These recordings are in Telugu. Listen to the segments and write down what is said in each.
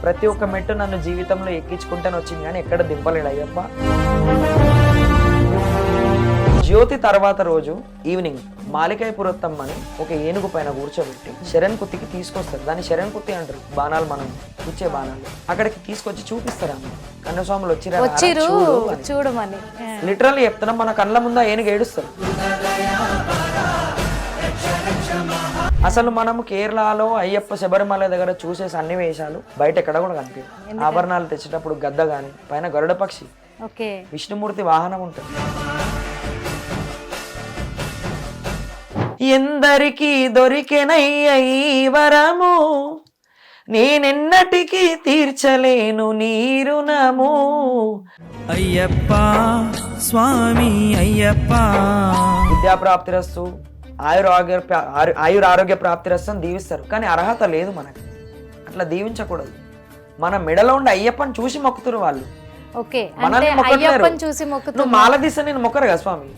ప్రతి ఒక్క మెట్టు నన్ను జీవితంలో ఎక్కించుకుంటాను వచ్చింది కానీ ఎక్కడ దింపలేడు అయ్యప్ప. జ్యోతి తర్వాత రోజు ఈవినింగ్ మాలికాయ పురత్తమ్మని ఒక ఏనుగు పైన కూర్చోబెట్టి శరణ్ కుత్తికి తీసుకొస్తారు. దాన్ని శరణ్ కుత్తి అంటారు, బాణాలు మనం కూర్చే బాణాలు. అక్కడికి తీసుకొచ్చి చూపిస్తారు అమ్మ, కన్నస్వాములు వచ్చిరు చూడమని. లిటరల్లీ చెప్తున్నాం, మన కళ్ళ ముందు ఏనుగు ఏడుస్తారు. అసలు మనం కేరళలో అయ్యప్ప శబరిమల దగ్గర చూసే సన్నివేశాలు బయట ఎక్కడ కూడా కనిపించదు. ఆభరణాలు తెచ్చేటప్పుడు గద్ద గాని, పైన గరుడ పక్షి, విష్ణుమూర్తి వాహనం ఉంటుంది. ఎందరికీ దొరికెనయ్య ఈ వరము, నేనెన్నటికీ తీర్చలేను నీ రుణము. అయ్యప్ప స్వామి అయ్యప్ప. విద్యాప్రాప్తిరస్తు, ఆయురారోగ్య ప్రాప్తిరస్తు అని దీవిస్తారు. కానీ అర్హత లేదు మనకి, అట్లా దీవించకూడదు. మన మెడలో ఉండే అయ్యప్పని చూసి మొక్కుతురు వాళ్ళు. నువ్వు మాల తీస్తే నేను మొక్కరు కదా స్వామి.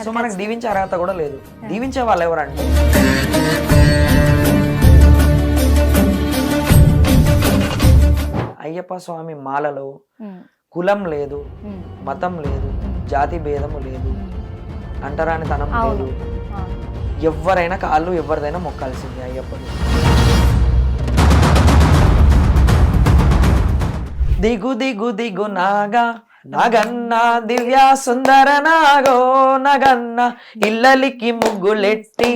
సో మనకు దీవించే అర్హత కూడా లేదు. దీవించే వాళ్ళు ఎవరంటే అయ్యప్ప స్వామి మాలలో కులం లేదు, మతం లేదు, జాతి భేదము లేదు, అంటరాని తనం లేదు. ఎవరైనా కాళ్ళు ఎవరిదైనా మొక్కాల్సింది అయ్యప్పని. దిగు దిగు దిగు నాగా నగన్న దివ్య సుందర నాగో నగన్న, ఇల్లలికి ముగ్గులెట్టి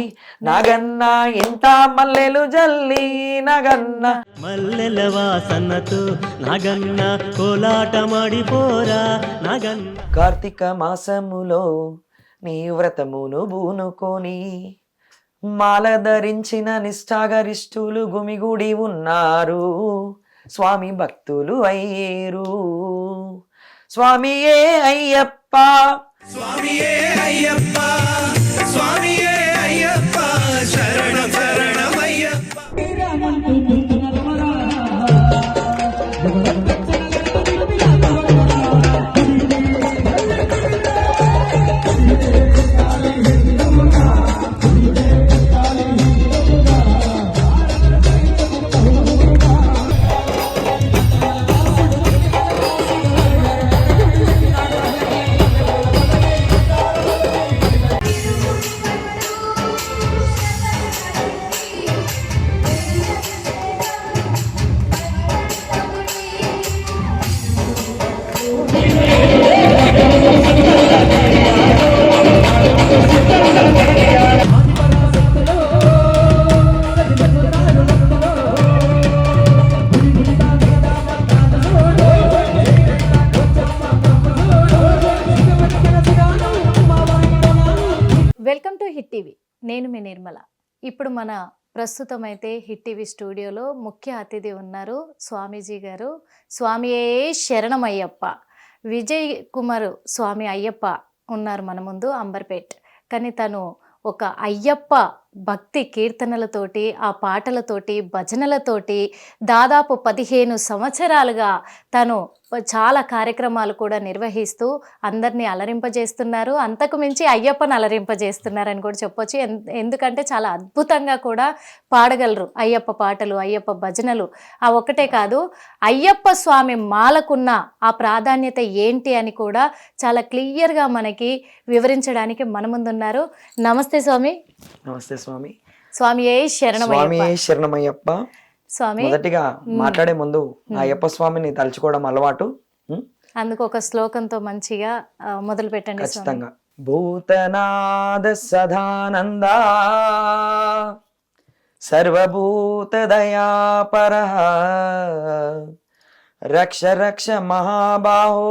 నగన్న ఇంత మల్లెలు జల్లి నగన్న, మల్లెల వాసనతో నగన్న కోలాటమాడిపోరా నగన్న. కార్తీక మాసములో నీ వ్రతమును బూనుకొని మాల ధరించిన నిష్ఠాగరిష్ఠులు గుమిగుడి ఉన్నారు. స్వామి భక్తులు అయ్యేరు. స్వామియే అయ్యప్ప, స్వామియే అయ్యప్ప, స్వామియే అయ్యప్ప, శరణం శరణమయ్యప్ప. Welcome to hit TV. నేను మీ నిర్మల. ఇప్పుడు మన ప్రస్తుతం అయితే హిట్ టీవీ స్టూడియోలో ముఖ్య అతిథి ఉన్నారు స్వామీజీ గారు. స్వామియే శరణమయ్యప్ప. విజయ్ కుమార్ స్వామి అయ్యప్ప ఉన్నారు మన ముందు, అంబర్పేట్. కానీ తను ఒక అయ్యప్ప భక్తి కీర్తనలతోటి, ఆ పాటలతోటి, భజనలతోటి దాదాపు 15 సంవత్సరాలుగా తను చాలా కార్యక్రమాలు కూడా నిర్వహిస్తూ అందరినీ అలరింపజేస్తున్నారు. అంతకు మించి అయ్యప్పని అలరింపజేస్తున్నారని కూడా చెప్పొచ్చు. ఎందుకంటే చాలా అద్భుతంగా కూడా పాడగలరు అయ్యప్ప పాటలు, అయ్యప్ప భజనలు. ఆ ఒక్కటే కాదు, అయ్యప్ప స్వామి మాలకున్న ఆ ప్రాధాన్యత ఏంటి అని కూడా చాలా క్లియర్గా మనకి వివరించడానికి మన ముందున్నారు. నమస్తే స్వామి. నమస్తే స్వామి. స్వామియే శరణమయ్యప్ప. స్వామి, మొదటిగా మాట్లాడే ముందు అయ్యప్ప స్వామిని తలుచుకోవడం అలవాటు. అందుకు ఒక శ్లోకంతో మంచిగా మొదలు పెట్టండి. ఖచ్చితంగా. భూతనాద సదానంద సర్వభూత దయాపర రక్ష రక్ష మహాబాహో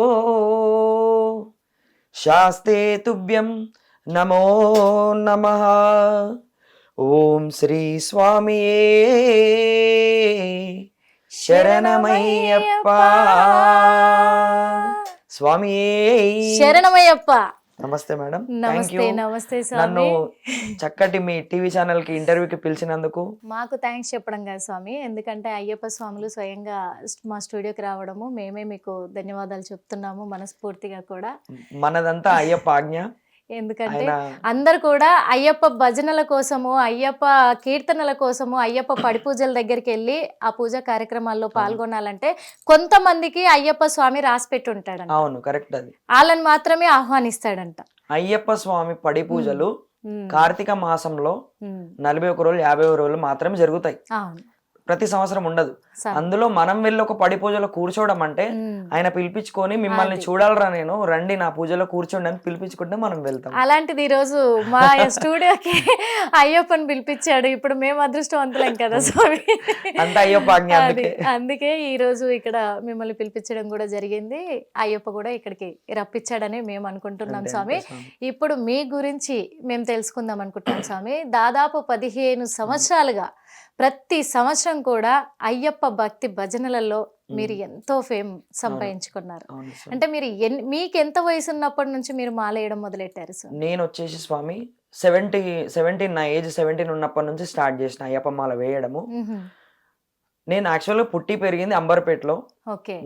శాస్తే తుభ్యం నమో నమః. ఓం శ్రీ స్వామియే శరణమయ్యప్ప. స్వామియే శరణమయ్యప్ప. నమస్తే మేడం. నమస్తే నన్ను చక్కటి మీ టీవీ ఛానల్ కి ఇంటర్వ్యూకి పిలిచినందుకు మాకు థ్యాంక్స్ చెప్పడం కాదు స్వామి, ఎందుకంటే అయ్యప్ప స్వాములు స్వయంగా మా స్టూడియోకి రావడము మేమే మీకు ధన్యవాదాలు చెప్తున్నాము మనస్ఫూర్తిగా కూడా. మనదంతా అయ్యప్ప ఆజ్ఞ. ఎందుకంటే ఆయన అందరు కూడా అయ్యప్ప భజనల కోసము, అయ్యప్ప కీర్తనల కోసము, అయ్యప్ప పడి పూజల దగ్గరికి వెళ్ళి ఆ పూజా కార్యక్రమాల్లో పాల్గొనాలంటే కొంతమందికి అయ్యప్ప స్వామి రాసి పెట్టి ఉంటాడంట. అవును కరెక్ట్, అది వాళ్ళని మాత్రమే ఆహ్వానిస్తాడంట. అయ్యప్ప స్వామి పడి పూజలు ఉమ్, కార్తీక మాసంలో ఉమ్, 41 రోజులు 50 రోజులు మాత్రమే జరుగుతాయి, అవును. ప్రతి సంవత్సరం ఉండదు. సరే. అందులో మనం వెళ్ళి ఒక పడి పూజలో కూర్చోవడం అంటే ఉమ్. ఆయన పిలిపించుకొని మిమ్మల్ని అది. చూడాలరా నేను రండి నా పూజలో కూర్చోండి అని పిలిపించుకుంటే మనం వెళ్తాం. అలాంటిది ఈ రోజు మా స్టూడియోకి అయ్యప్పని పిలిపించాడు. ఇప్పుడు మేము అదృష్టవంతులేం కదా స్వామి. అంత అయ్యప్ప ఆజ్ఞ, అందుకే. అందుకే ఈ రోజు ఇక్కడ మిమ్మల్ని పిలిపించడం కూడా జరిగింది. అయ్యప్ప కూడా ఇక్కడికి రప్పించాడని మేము అనుకుంటున్నాం అంతే, స్వామి. అంతే స్వామి. ఇప్పుడు మీ గురించి మేము తెలుసుకుందాం అనుకుంటున్నాం స్వామి. దాదాపు 15 సంవత్సరాలుగా ప్రతి సంవత్సరం కూడా అయ్యప్ప భక్తి భజనలలో మీరు ఎంతో ఫేమ్ సంపాదించుకున్నారు. అవును స్వామి. అంటే మీరు మీకు ఎంత వయసు ఉన్నప్పటి నుంచి మీరు మాలేయడం మొదలెట్టారు సార్? నేను వచ్చేసి స్వామి 17 నా ఏజ్ 17 ఉన్నప్పటి నుంచి స్టార్ట్ చేసిన అయ్యప్ప మాల వేయడము. నేను యాక్చువల్గా పుట్టి పెరిగింది అంబర్పేటలో. ఓకే.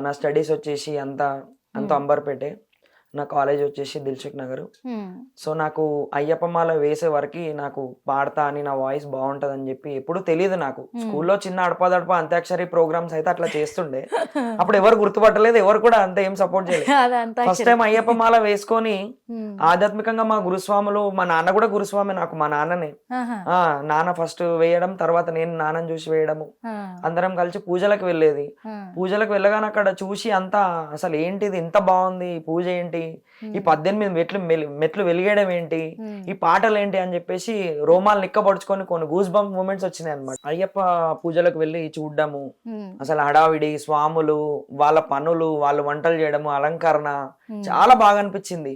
నా స్టడీస్ వచ్చేసి అంతా అంబర్పేటే. నా కాలేజ్ వచ్చేసి దిల్సుఖ్ నగర్. సో నాకు అయ్యప్ప మాల వేసే వరకు నాకు పాడతా అని, నా వాయిస్ బాగుంటది అని చెప్పి ఎప్పుడు తెలియదు నాకు. స్కూల్లో చిన్న అడపదడప అంత్యాక్షరి ప్రోగ్రామ్స్ అయితే అట్లా చేస్తుండే. అప్పుడు ఎవరు గుర్తుపట్టలేదు, ఎవరు కూడా అంత ఏం సపోర్ట్ చేయలేదు. ఫస్ట్ టైం అయ్యప్ప మాల వేసుకొని ఆధ్యాత్మికంగా మా గురుస్వాములు, మా నాన్న కూడా గురుస్వామి నాకు, మా నాన్ననే. నాన్న ఫస్ట్ వేయడం, తర్వాత నేను నాన్నని చూసి వేయడము, అందరం కలిసి పూజలకు వెళ్ళేది. పూజలకు వెళ్ళగానే అక్కడ చూసి అంతా అసలు ఏంటిది ఇంత బాగుంది, పూజ ఏంటి, ఈ 18 మెట్లు వెలిగేయడం ఏంటి, ఈ పాటలు ఏంటి అని చెప్పేసి రోమాలు నిక్కబడుచుకొని కొన్ని గూస్ బంప్ మూమెంట్స్ వచ్చినాయి అనమాట. అయ్యప్ప పూజలకు వెళ్ళి చూడడము, అసలు హడావిడి, స్వాములు, వాళ్ళ పనులు, వాళ్ళు వంటలు చేయడము, అలంకరణ చాలా బాగా అనిపించింది.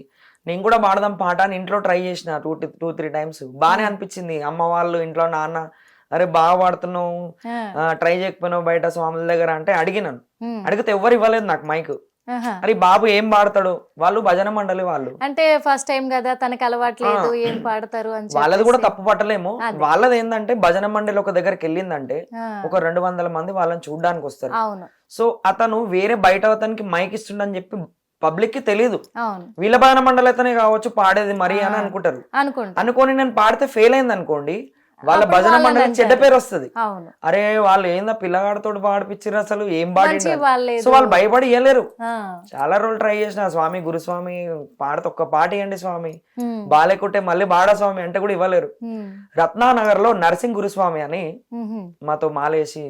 నేను కూడా పాడదాం పాట అని ఇంట్లో ట్రై చేసిన 2-3 టైమ్స్. బాగానే అనిపించింది. అమ్మ వాళ్ళు ఇంట్లో, నాన్న అరే బాగా పాడుతున్నావు, ట్రై చేయకపోయినావు బయట స్వాముల దగ్గర అంటే అడిగినాను. అడిగితే ఎవరు ఇవ్వలేదు నాకు మైక్. అరే బాబు ఏం పాడతాడు, వాళ్ళు భజన మండలి వాళ్ళు, అంటే ఫస్ట్ టైం కదా తనకి అలవాట్లేదు, ఏం పాడతారు అని వాళ్ళది కూడా తప్పు పట్టలేము. వాళ్ళది ఏంటంటే భజన మండలి ఒక దగ్గరికి వెళ్ళిందంటే ఒక 200 మంది వాళ్ళని చూడడానికి వస్తారు. అవును. సో అతను వేరే బయట అతనికి మైక్ ఇస్తుండని చెప్పి పబ్లిక్ కి తెలియదు. అవును. వీళ్ళ భజన మండలి అతనే కావచ్చు పాడేది మరి అని అనుకుంటారు. అనుకోని నేను పాడితే ఫెయిల్ అయింది అనుకోండి, వాళ్ళ భజన మండలి చెడ్డ పేరు వస్తుంది. అరే వాళ్ళు ఏందా పిల్లగాడితో పాడిపించారు, అసలు ఏం పాడి. సో వాళ్ళు భయపడి ఇవ్వలేరు. చాలా రోజులు ట్రై చేసిన, స్వామి గురుస్వామి పాడితే ఒక్క పాట ఇవ్వండి స్వామి, బాలేకుంటే మళ్ళీ బాడా స్వామి అంటే కూడా ఇవ్వలేరు. రత్నానగర్ లో నరసింగ్ గురుస్వామి అని మాతో మాలేసి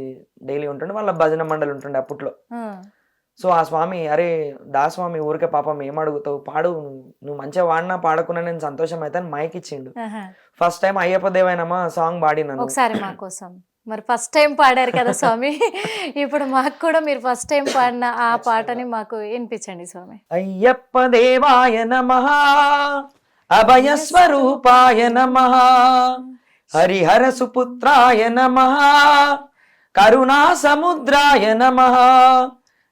డైలీ ఉంటుండే, వాళ్ళ భజన మండలి ఉంటుండే అప్పట్లో. సో ఆ స్వామి అరే దాస్వామి ఊరికే పాపం ఏం అడుగుతావు, పాడు, నువ్వు మంచిగా వాడినా పాడకున్నా నేను సంతోషం అయితే మైక్ ఇచ్చిండు. ఫస్ట్ టైం అయ్యప్ప దేవైనమా సాంగ్ పాడినాను. ఒకసారి మా కోసం మరి ఫస్ట్ టైం పాడారు కదా స్వామి, ఇప్పుడు మాకు కూడా మీరు ఫస్ట్ టైం పాడిన ఆ పాటని మాకు వినిపించండి స్వామి. అయ్యప్ప దేవాయ నమః, అభయ స్వరూపాయ నమః, హరిహర సుపుత్రాయ నమః, కరుణా సముద్రాయ నమః,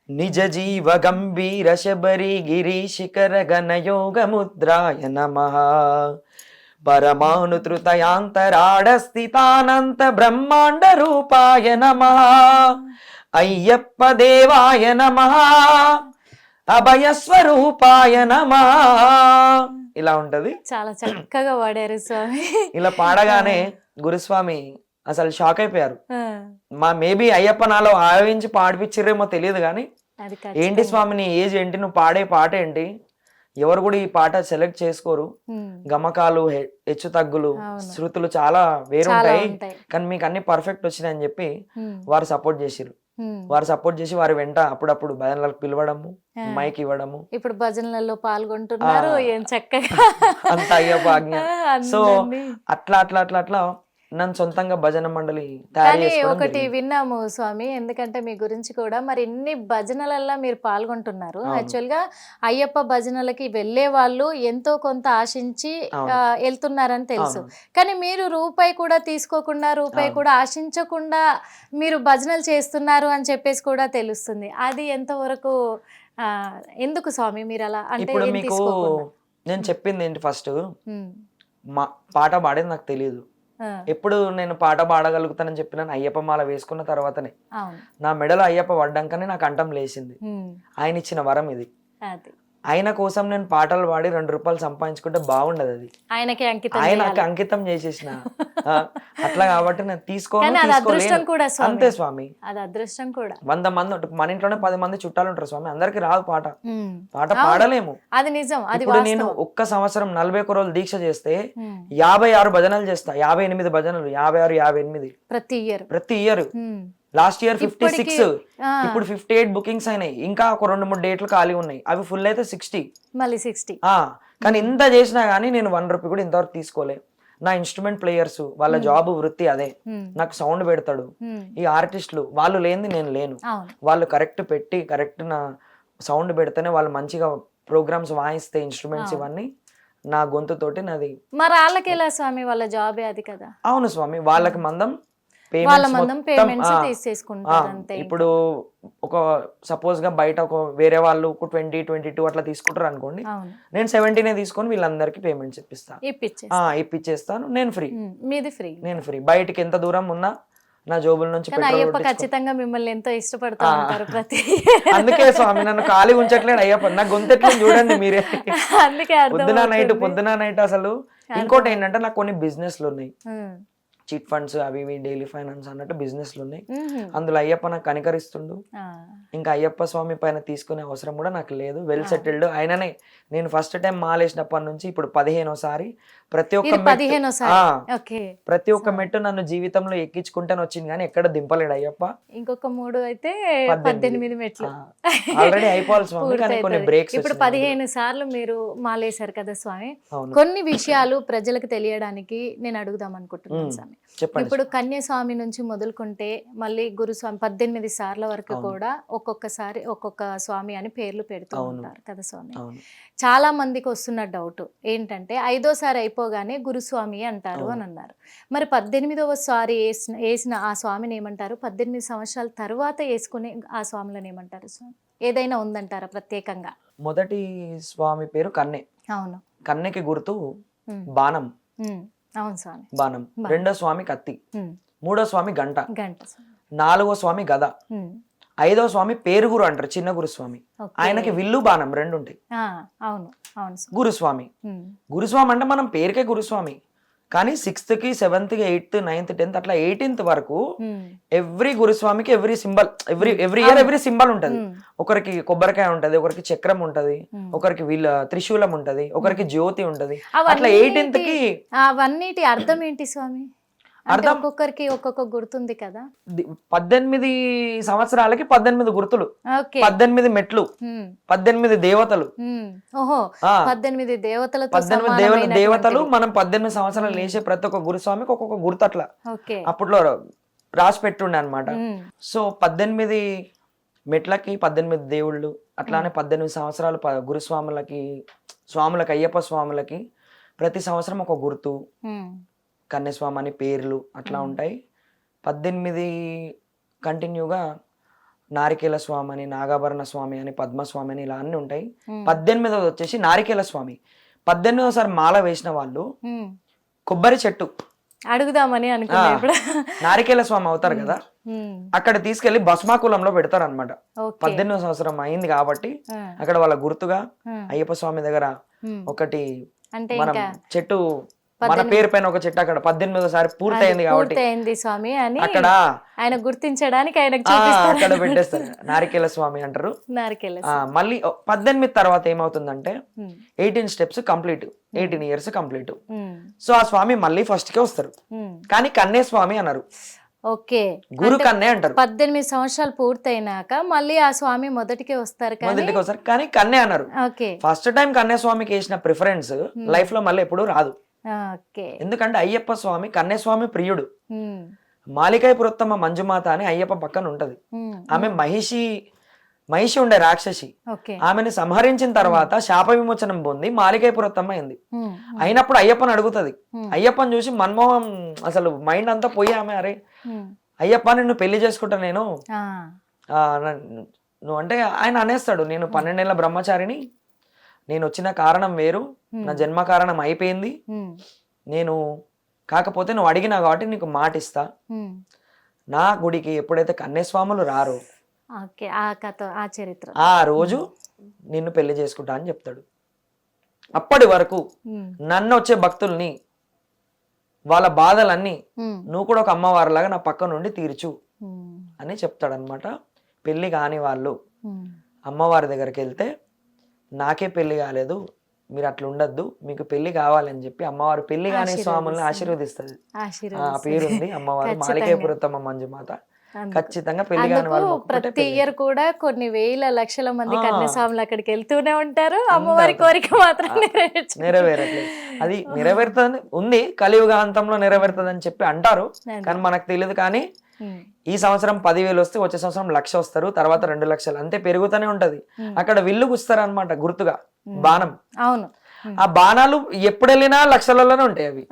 నిజ జీవ గంభీర శబరి గిరి శిఖర గణయోగ ముద్రాయ నమః, పరమాణు తృతయాంతరాడ స్థితానంత బ్రహ్మాండ రూపాయ నమః, అయ్యప్ప దేవాయ నమః, అభయ స్వరూపాయ నమః. ఇలా ఉంటది. చాలా చక్కగా పాడారు స్వామి. ఇలా పాడగానే గురుస్వామి అసలు షాక్ అయిపోయారు. మేబీ అయ్యప్ప నాలో ఆవించి పాడిపించిరేమో తెలియదు కానీ, ఏంటి స్వామి నీ ఏజ్ ఏంటి, నువ్వు పాడే పాట ఏంటి, ఎవరు కూడా ఈ పాట సెలెక్ట్ చేసుకోరు, గమకాలు హెచ్చు తగ్గులు శృతులు చాలా వేరుంటాయి, కానీ మీకు అన్ని పర్ఫెక్ట్ వచ్చినాయని చెప్పి వారు సపోర్ట్ చేసిరు. వారు సపోర్ట్ చేసి వారి వెంట అప్పుడప్పుడు భజనలకు పిలవడము, మైక్ ఇవ్వడము. ఇప్పుడు భజనలలో పాల్గొంటున్నారు, ఏం చక్కగా అంత అయ్యప్ప ఆజ్ఞ. సో అట్లా అట్లా అట్లా అట్లా నన్ను సొంతంగా భజన మండలి కానీ ఒకటి విన్నాము స్వామి, ఎందుకంటే మీ గురించి కూడా మరి ఇన్ని భజనలల్లో మీరు పాల్గొంటున్నారు. యాక్చువల్ గా అయ్యప్ప భజనలకి వెళ్లే వాళ్ళు ఎంతో కొంత ఆశించి వెళ్తున్నారని తెలుసు, కానీ మీరు రూపాయి కూడా తీసుకోకుండా, రూపాయి కూడా ఆశించకుండా మీరు భజనలు చేస్తున్నారు అని చెప్పేసి కూడా తెలుస్తుంది. అది ఎంతవరకు ఎందుకు స్వామి మీరు అలా అంటే? ఇప్పుడు మీకు నేను చెప్పింది ఏంటి, ఫస్ట్ మా పాట పాడేది నాకు తెలియదు. ఎప్పుడు నేను పాట పాడగలుగుతానని చెప్పిన అయ్యప్ప మాల వేసుకున్న తర్వాతనే. నా మెడలో అయ్యప్ప పడ్డాకనే నాకు కంఠం లేచింది. ఆయన ఇచ్చిన వరం ఇది. ఆయన కోసం నేను పాటలు పాడి 2 రూపాయలు సంపాదించుకుంటే బాగుండదు అది. ఆయనకి అంకితం ఆయనకి చేయాలి. అంకితం చేసేసిన అట్లా కాబట్టి నేను కానీ అది అదృష్టం కూడా స్వామి. అంతే స్వామి. అది అదృష్టం కూడా. 100 మంది మన ఇంట్లోనే 10 మంది చుట్టాలు ఉంటారు స్వామి, అందరికి రాదు పాట ఉమ్. పాడలేము. అది నిజం, అది ఇప్పుడు వాస్తవం. నేను ఒక్క సంవత్సరం 41 రోజులు దీక్ష చేస్తే ఉమ్. 56 భజనలు చేస్తా, 58 భజనలు, 56, 58 ప్రతి ఇయర్. ప్రతి ఇయర్. లాస్ట్ ఇయర్ 56, ఇప్పుడు 58 బుకింగ్స్ అయినాయి. ఇంకా ఒక 2-3 డేట్లు ఖాళీ ఉన్నాయి, అవి ఫుల్ అయితే 60, మళ్ళీ 60. కానీ ఇంత చేసినా గానీ నేను 1 రూపీ కూడా ఇంతవరకు తీసుకోలే. నా ఇన్స్ట్రుమెంట్ ప్లేయర్స్ వాళ్ళ జాబ్ వృత్తి అదే, నాకు సౌండ్ పెడతాడు. ఈ ఆర్టిస్టులు వాళ్ళు లేనిది నేను లేను. అవును. వాళ్ళు కరెక్ట్ పెట్టి కరెక్ట్ నా సౌండ్ పెడితేనే వాళ్ళు మంచిగా ప్రోగ్రామ్స్ వాయిస్తే ఇన్స్ట్రుమెంట్స్ ఇవన్నీ నా గొంతుతోటి నాది. మరి వాళ్ళకి ఎలా స్వామి, వాళ్ళ జాబే అది కదా. అవును స్వామి, వాళ్ళకి మందం వాళ్ళ మందం పేమెంట్స్ తీసేసుకుంటారు అంతే. ఇప్పుడు ఒక సపోజ్ గా బయట ఒక వేరే వాళ్ళు 20, 22 అట్లా తీసుకుంటారు అనుకోండి, అవును. నేను 17 తీసుకొని వీళ్ళందరికీ పేమెంట్స్ ఇప్పిస్తాను, ఇప్పించేస్తాను. నేను ఫ్రీ, మీది ఫ్రీ. నేను ఫ్రీ. బయటికి ఎంత దూరం ఉన్నా నా జోబుల నుంచి కానీ అయ్యప్ప ఖచ్చితంగా మిమ్మల్ని ఎంతో ఇష్టపడుతూ ఉంటారు ప్రతి. అందుకే స్వామి నన్ను ఖాళీ ఉంచట్లేడు అయ్యప్ప. నా గొంతెట్లో చూడండి మీరే, అందుకే పొద్దున నైట్ అసలు. ఇంకోటి ఏంటంటే నాకు కొన్ని బిజినెస్లు ఉన్నాయి, చిట్ ఫండ్స్ అవి ఇవి, డైలీ ఫైనాన్స్ అన్నట్టు బిజినెస్లు ఉన్నాయి. అందులో అయ్యప్ప నాకు కనికరిస్తుండు. ఇంకా అయ్యప్ప స్వామి పైన తీసుకునే అవసరం కూడా నాకు లేదు, వెల్ సెటిల్డ్. ఆయననే నేను ఫస్ట్ టైం మాలేసినప్పటి నుంచి ఇప్పుడు 15వ ప్రతి ఒక్క మెట్టు నన్ను జీవితంలో ఎక్కించుకుంటాను వచ్చింది, కానీ ఎక్కడ దింపలేడు అయ్యప్ప. ఇంకొక 3 అయితే 18 మెట్లు ఆల్రెడీ అయిపోవాలి స్వామి, కానీ కొన్ని బ్రేక్స్. ఇప్పుడు 15 సార్లు మీరు మాలేశారు కదా స్వామి. కొన్ని విషయాలు ప్రజలకు తెలియడానికి నేను అడుగుదాం అనుకుంటున్నాను స్వామి. ఇప్పుడు కన్యస్వామి నుంచి మొదలుకుంటే మళ్ళీ గురుస్వామి 18 సార్ల వరకు కూడా ఒక్కొక్కసారి ఒక్కొక్క స్వామి అని పేర్లు పెడుతూ ఉంటారు కదా స్వామి. చాలా మందికి వస్తున్న డౌట్ ఏంటంటే 5వసారి అయిపోగానే గురుస్వామి అంటారు అని అన్నారు. మరి 18వ సారి వేసిన ఆ స్వామిని ఏమంటారు? 18 సంవత్సరాల తర్వాత వేసుకునే ఆ స్వాములను ఏమంటారు స్వామి? ఏదైనా ఉందంటారా ప్రత్యేకంగా? మొదటి స్వామి పేరు కన్నె. అవును. కన్నెకి గుర్తు బాణం. అవును స్వామి. బాణం. 2వ స్వామి కత్తి, 3వ స్వామి గంట, 4వ స్వామి గద, 5వ స్వామి పేరుగురు అంటారు, చిన్న గురుస్వామి. ఆయనకి విల్లు బాణం 2 ఉంటాయి. అవును అవును. గురుస్వామి. గురుస్వామి అంటే మనం పేరుకే గురుస్వామి, కానీ 6th కి 7th కి 8th 9th 10th అట్లా 18th వరకు ఎవ్రీ గురుస్వామికి every symbol, every year every symbol ఉంటది. ఒకరికి కొబ్బరికాయ ఉంటది, ఒకరికి చక్రం ఉంటది, ఒకరికి త్రిశూలం ఉంటది, ఒకరికి జ్యోతి ఉంటది. అట్లా 18th కి అవన్నిటి అర్థం ఏంటి స్వామి? అర్థం ఒక్కొక్కరికి ఒక్కొక్క గుర్తుంది కదా. 18 సంవత్సరాలకి 18 గుర్తులు, 18 మెట్లు, 18 దేవతలు. ఓహో, 18 దేవతలతో 18 దేవతలు. మనం 18 సంవత్సరాలు లేచే ప్రతి ఒక్క గురుస్వామికి ఒక్కొక్క గుర్తు అట్లా అప్పట్లో రాసి పెట్టుండే అనమాట. సో 18 మెట్లకి 18 దేవుళ్ళు, అట్లానే 18 సంవత్సరాలు గురుస్వాములకి, అయ్యప్ప స్వాములకి ప్రతి సంవత్సరం ఒక గుర్తు, కన్యస్వామి అని పేర్లు అట్లా ఉంటాయి. 18 కంటిన్యూగా నారికేల స్వామి అని, నాగాభరణ స్వామి అని, పద్మస్వామి అని ఇలా అన్ని ఉంటాయి. 18వ వచ్చేసి నారికేల స్వామి. 18వ మాల వేసిన వాళ్ళు కొబ్బరి చెట్టు అడుగుదామని అనుకున్నా. నారికేల స్వామి అవుతారు కదా, అక్కడ తీసుకెళ్లి భస్మాకులంలో పెడతారు అనమాట. 18వ సంవత్సరం అయింది కాబట్టి అక్కడ వాళ్ళ గుర్తుగా అయ్యప్ప స్వామి దగ్గర ఒకటి మనం చెట్టు, మన పేరు పైన ఒక చెట్టు అక్కడ 18వ సారి పూర్తయింది కాబట్టి స్వామి అని అక్కడ ఆయన గుర్తించడానికి అక్కడ పెట్టేస్తారు, నారికేల స్వామి అంటారు. మళ్ళీ 18 తర్వాత ఏమవుతుందంటే 18 steps complete, 18 years complete. So ఆ స్వామి మళ్ళీ ఫస్ట్ కే వస్తారు, కానీ కన్నే స్వామి అన్నారు. ఓకే, గురు కన్నే అంటారు. 18 సంవత్సరాలు పూర్తయినాక మళ్ళీ ఆ స్వామి మొదటికే వస్తారు, కానీ కన్నే అన్నారు. ఫస్ట్ టైం కన్నే స్వామికి వేసిన ప్రిఫరెన్స్ లైఫ్ లో మళ్ళీ ఎప్పుడు రాదు. ఎందుకంటే అయ్యప్ప స్వామి కన్యస్వామి ప్రియుడు. మాలికాయపురత్తమ్మ మంజుమాత అని అయ్యప్ప పక్కన ఉంటది. ఆమె మహిషి ఉండే రాక్షసి. ఆమెను సంహరించిన తర్వాత శాప విమోచనం పొంది మాలికాయపురత్తమ్మ అయింది. అయినప్పుడు అయ్యప్పని అడుగుతది. అయ్యప్పని చూసి మన్మోహం అసలు మైండ్ అంతా పోయి ఆమె, అరే అయ్యప్ప నిన్ను పెళ్లి చేసుకుంటా నేను, నువ్వు అంటే ఆయన అనేస్తాడు, నేను 12 ఏళ్ల బ్రహ్మచారిని, నేను వచ్చిన కారణం వేరు, నా జన్మ కారణం అయిపోయింది, నేను కాకపోతే నువ్వు అడిగినా కాబట్టి నీకు మాట ఇస్తా. నా గుడికి ఎప్పుడైతే కన్యస్వాములు రారో ఓకే, ఆ కథ, ఆ చరిత్ర. ఆ రోజు నిన్ను పెళ్లి చేసుకుంటా అని చెప్తాడు. అప్పటి వరకు నన్ను వచ్చే భక్తుల్ని వాళ్ళ బాధలన్నీ నువ్వు కూడా ఒక అమ్మవారిలాగా నా పక్క నుండి తీర్చు అని చెప్తాడనమాట. పెళ్లి కాని వాళ్ళు అమ్మవారి దగ్గరికి వెళ్తే నాకే పెళ్లి కాలేదు, మీరు అట్లా ఉండద్దు, మీకు పెళ్లి కావాలని చెప్పి అమ్మవారు పెళ్లి కాని స్వాముల్ని ఆశీర్వదిస్తుంది. ఆ పేరుంది అమ్మవారు మాలికాపురత్తమ్మ మంజుమాత. ఖచ్చితంగా పెళ్లి కాని వాళ్ళు ప్రతి ఇయర్ కూడా కొన్ని వేల లక్షల మంది కన్యాస్వాములు అక్కడికి వెళ్తూనే ఉంటారు. అమ్మవారి కోరిక మాత్రం నెరవేరట్లేదు. అది నెరవేరుతుంది ఉంది, కలియుగాంతంలో నెరవేరుతుంది అని చెప్పి అంటారు, కానీ మనకు తెలియదు. కానీ ఈ సంవత్సరం 10,000 వస్తే వచ్చే సంవత్సరం 1,00,000 వస్తారు, తర్వాత 2 లక్షలు, అంతే పెరుగుతూనే ఉంటది. అక్కడ విల్లు గుస్తారు అనమాట, గుర్తుగా బాణం. అవును, ఆ బాణాలు ఎప్పుడు వెళ్ళినా లక్షలలోనే ఉంటాయి అవి.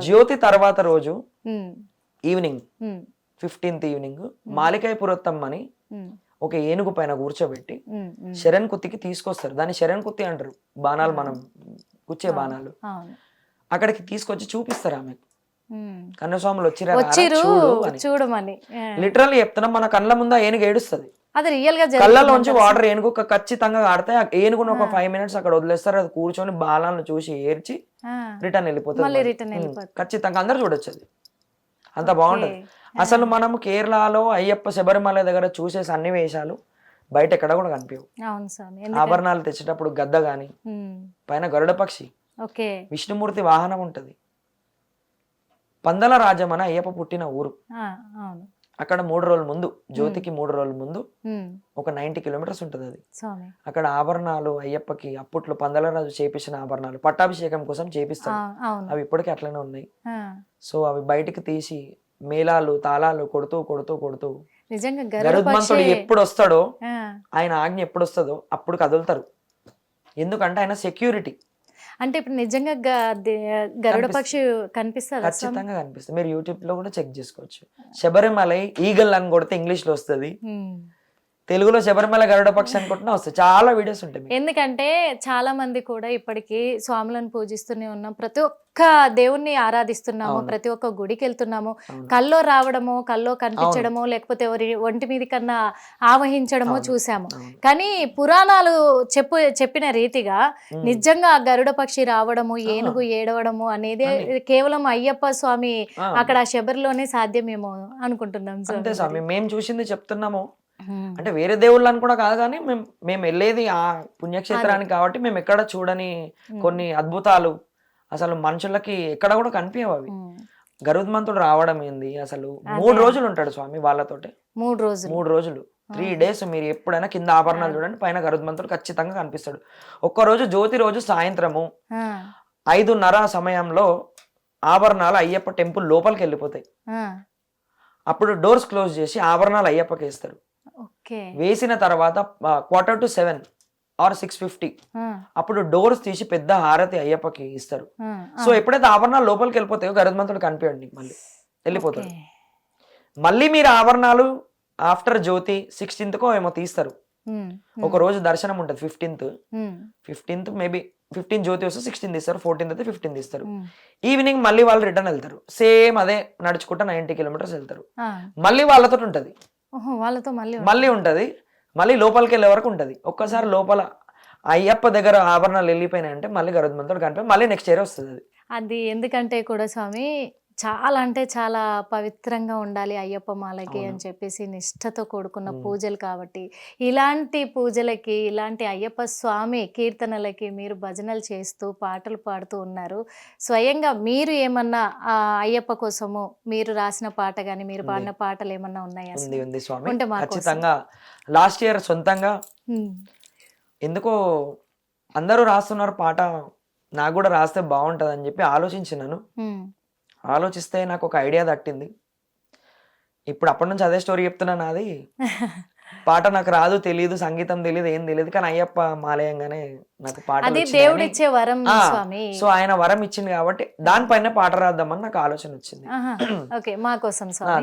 జ్యోతి తర్వాత రోజు ఈవినింగ్ 15th ఈవినింగ్ మాలికాపురత్తమ్మని ఒక ఏనుగు పైన కూర్చోబెట్టి శరణ్ కుత్తికి తీసుకొస్తారు. దాన్ని శరణ్ కుత్తి అంటారు, బాణాలు మనం కూర్చే బాణాలు. అక్కడికి తీసుకొచ్చి చూపిస్తారు ఆమె. కన్యస్వాములు వచ్చిరా చూడమని లిటరల్లీ చెప్తున్నా, మన కళ్ళ ముందు ఏనుగు ఏడుస్తుంది. అది రియల్ గా కళ్ళలోంచి వాటర్ ఏనుగు ఖచ్చితంగా ఆడితే ఏనుగును ఒక 5 minutes అక్కడ వదిలేస్తారు. అది కూర్చొని బాణాలను చూసి ఏడ్చి రిటర్న్ వెళ్ళిపోతుంది. ఖచ్చితంగా అందరు చూడొచ్చు, అది అంత బాగుంటది. అసలు మనం కేరళలో అయ్యప్ప శబరిమల దగ్గర చూసే సన్నివేశాలు బయట ఎక్కడ కూడా కనిపించవు. ఆభరణాలు తెచ్చేటప్పుడు గద్ద గాని, పైన గరుడ పక్షి, విష్ణుమూర్తి వాహనం ఉంటది. పందల రాజం అని అయ్యప్ప పుట్టిన ఊరు. అక్కడ 3 రోజుల ముందు, జ్యోతికి 3 రోజుల ముందు ఒక 90 kilometers ఉంటది అది. అక్కడ ఆభరణాలు అయ్యప్పకి అప్పట్లో పందల రాజు చేపించిన ఆభరణాలు పట్టాభిషేకం కోసం చేపిస్తారు. అవి ఇప్పటికీ అట్లనే ఉన్నాయి. సో అవి బయటికి తీసి మేళాలు తాళాలు కొడుతూ కొడుతూ కొడుతూ గరుత్మంతుడు ఎప్పుడు వస్తాడో, ఆయన ఆజ్ఞ ఎప్పుడు వస్తుందో అప్పుడు కదులుతారు. ఎందుకంటే ఆయన సెక్యూరిటీ. అంటే ఇప్పుడు నిజంగా గరుడ పక్షి కనిపిస్తుంది? ఖచ్చితంగా కనిపిస్తుంది. మీరు యూట్యూబ్ లో కూడా చెక్ చేసుకోవచ్చు. శబరిమలై ఈగల్ అని కొడితే ఇంగ్లీష్ లో వస్తుంది, తెలుగులో శబరిమల గరుడ పక్షి అనుకుంటున్నా వస్తుంది. చాలా వీడియోస్ ఉంటాయి. ఎందుకంటే చాలా మంది కూడా ఇప్పటికీ స్వాములను పూజిస్తూనే ఉన్నాం, ప్రతి ఒక్క దేవుణ్ణి ఆరాధిస్తున్నాము, ప్రతి ఒక్క గుడికి వెళ్తున్నాము. కల్లో రావడము, కల్లో కనిపించడము, లేకపోతే ఒంటి మీద కన్నా ఆవహించడము చూసాము. కానీ పురాణాలు చెప్పిన రీతిగా నిజంగా గరుడ పక్షి రావడము, ఏనుగు ఏడవడము అనేది కేవలం అయ్యప్ప స్వామి అక్కడ శబరిలోనే సాధ్యమేమో అనుకుంటున్నాం. అంతే స్వామి, మేము చూసింది చెప్తున్నాము. అంటే వేరే దేవుళ్ళని కూడా కాదు, కానీ మేము వెళ్ళేది ఆ పుణ్యక్షేత్రానికి కాబట్టి మేము ఎక్కడ చూడని కొన్ని అద్భుతాలు అసలు మనుషులకి ఎక్కడ కూడా కనిపించవు అవి. గరుత్మంతుడు రావడం ఏంది, అసలు 3 రోజులు ఉంటాడు స్వామి వాళ్ళతోటి. 3 రోజులు 3 days. మీరు ఎప్పుడైనా కింద ఆభరణాలు చూడండి, పైన గరుత్మంతుడు ఖచ్చితంగా కనిపిస్తాడు. ఒక్కరోజు జ్యోతి రోజు సాయంత్రము 5:30 సమయంలో ఆభరణాలు అయ్యప్ప టెంపుల్ లోపలికి వెళ్ళిపోతాయి. అప్పుడు డోర్స్ క్లోజ్ చేసి ఆభరణాలు అయ్యప్పకి వేస్తారు. వేసిన తర్వాత 6:45 or 6:50 అప్పుడు డోర్స్ తీసి పెద్ద హారతి అయ్యప్పకి ఇస్తారు. సో ఎప్పుడైతే ఆభరణాలు లోపలికి వెళ్ళిపోతాయో గరుత్మంతుడు కనిపించండి, మళ్ళీ వెళ్ళిపోతాడు. మళ్ళీ మీరు ఆభరణాలు ఆఫ్టర్ జ్యోతి 16th ఏమో తీస్తారు. ఒక రోజు దర్శనం ఉంటుంది 15th మేబీ 15 జ్యోతి వస్తే 16 తీస్తారు, 14th అయితే 15 తీస్తారు. ఈవినింగ్ మళ్ళీ వాళ్ళు రిటర్న్ వెళ్తారు. సేమ్ అదే నడుచుకుంటా 90 kilometers వెళ్తారు. మళ్ళీ వాళ్ళతో ఉంటది, మళ్ళీ ఉంటది, మళ్ళీ లోపలికి వెళ్ళే వరకు ఉంటది. ఒక్కసారి లోపల అయ్యప్ప దగ్గర ఆభరణాలు వెళ్ళిపోయినాయంటే మళ్ళీ గరుత్మంతుడు కనిపోయి మళ్ళీ నెక్స్ట్ ఇయర్ వస్తుంది. అది ఎందుకంటే కూడా స్వామి చాలా అంటే చాలా పవిత్రంగా ఉండాలి అయ్యప్ప మాలకి అని చెప్పేసి నిష్ఠతో కూడుకున్న పూజలు కాబట్టి, ఇలాంటి పూజలకి, ఇలాంటి అయ్యప్ప స్వామి కీర్తనలకి మీరు భజనలు చేస్తూ పాటలు పాడుతూ ఉన్నారు. స్వయంగా మీరు ఏమన్నా అయ్యప్ప కోసము మీరు రాసిన పాట కానీ మీరు పాడిన పాటలు ఏమన్నా ఉన్నాయా? ఉంది స్వామి, ఖచ్చితంగా. లాస్ట్ ఇయర్ సొంతంగా ఎందుకో అందరూ రాస్తున్నారు పాట, నాకు కూడా రాస్తే బాగుంటది అని చెప్పి ఆలోచించినాను. ఆలోచిస్తే నాకు ఒక ఐడియా తట్టింది. ఇప్పుడు అప్పటి నుంచి అదే స్టోరీ చెప్తున్నాను. అది పాట నాకు రాదు, తెలియదు, సంగీతం తెలియదు, ఏం తెలియదు, కానీ అయ్యప్ప మాలయంగానే నాకు పాట దేవుడిచ్చే వరం. సో ఆయన వరం ఇచ్చింది కాబట్టి దానిపైన పాట రాద్దామని నాకు ఆలోచన వచ్చింది.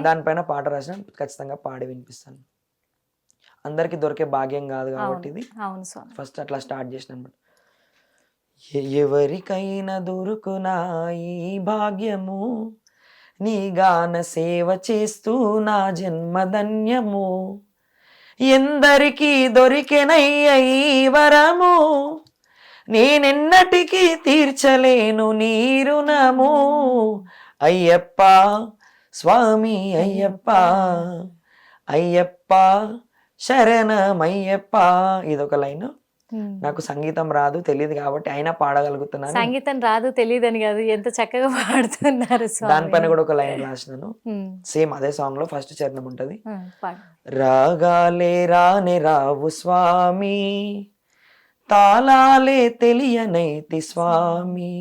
దానిపైన పాట రాసిన ఖచ్చితంగా పాడి వినిపిస్తాను. అందరికి దొరికే భాగ్యం కాదు కాబట్టి ఇది ఫస్ట్ అట్లా స్టార్ట్ చేసిన అనమాట. ఎవరికైనా దొరుకునా ఈ భాగ్యము, నీ గాన సేవ చేస్తూ నా జన్మధన్యము. ఎందరికీ దొరికెనయ్య ఈ వరము, నేనెన్నటికీ తీర్చలేను నీ రుణము. అయ్యప్ప స్వామి అయ్యప్ప, అయ్యప్ప శరణమయ్యప్ప. ఇదొక లైన్. నాకు సంగీతం రాదు, తెలియదు కాబట్టి అయినా పాడగలుగుతున్నాను. సంగీతం రాదు తెలియదని కాదు, ఎంత చక్కగా పాడుతున్నారు స్వామి. దానిపైన కూడా ఒక లైన్ రాసినాను, ఉమ్, సేమ్ అదే సాంగ్ లో ఫస్ట్ చరణం ఉంటది. పాడు. రాగాలే రాని రావు స్వామి, తాళాలే తెలియనైతి స్వామి,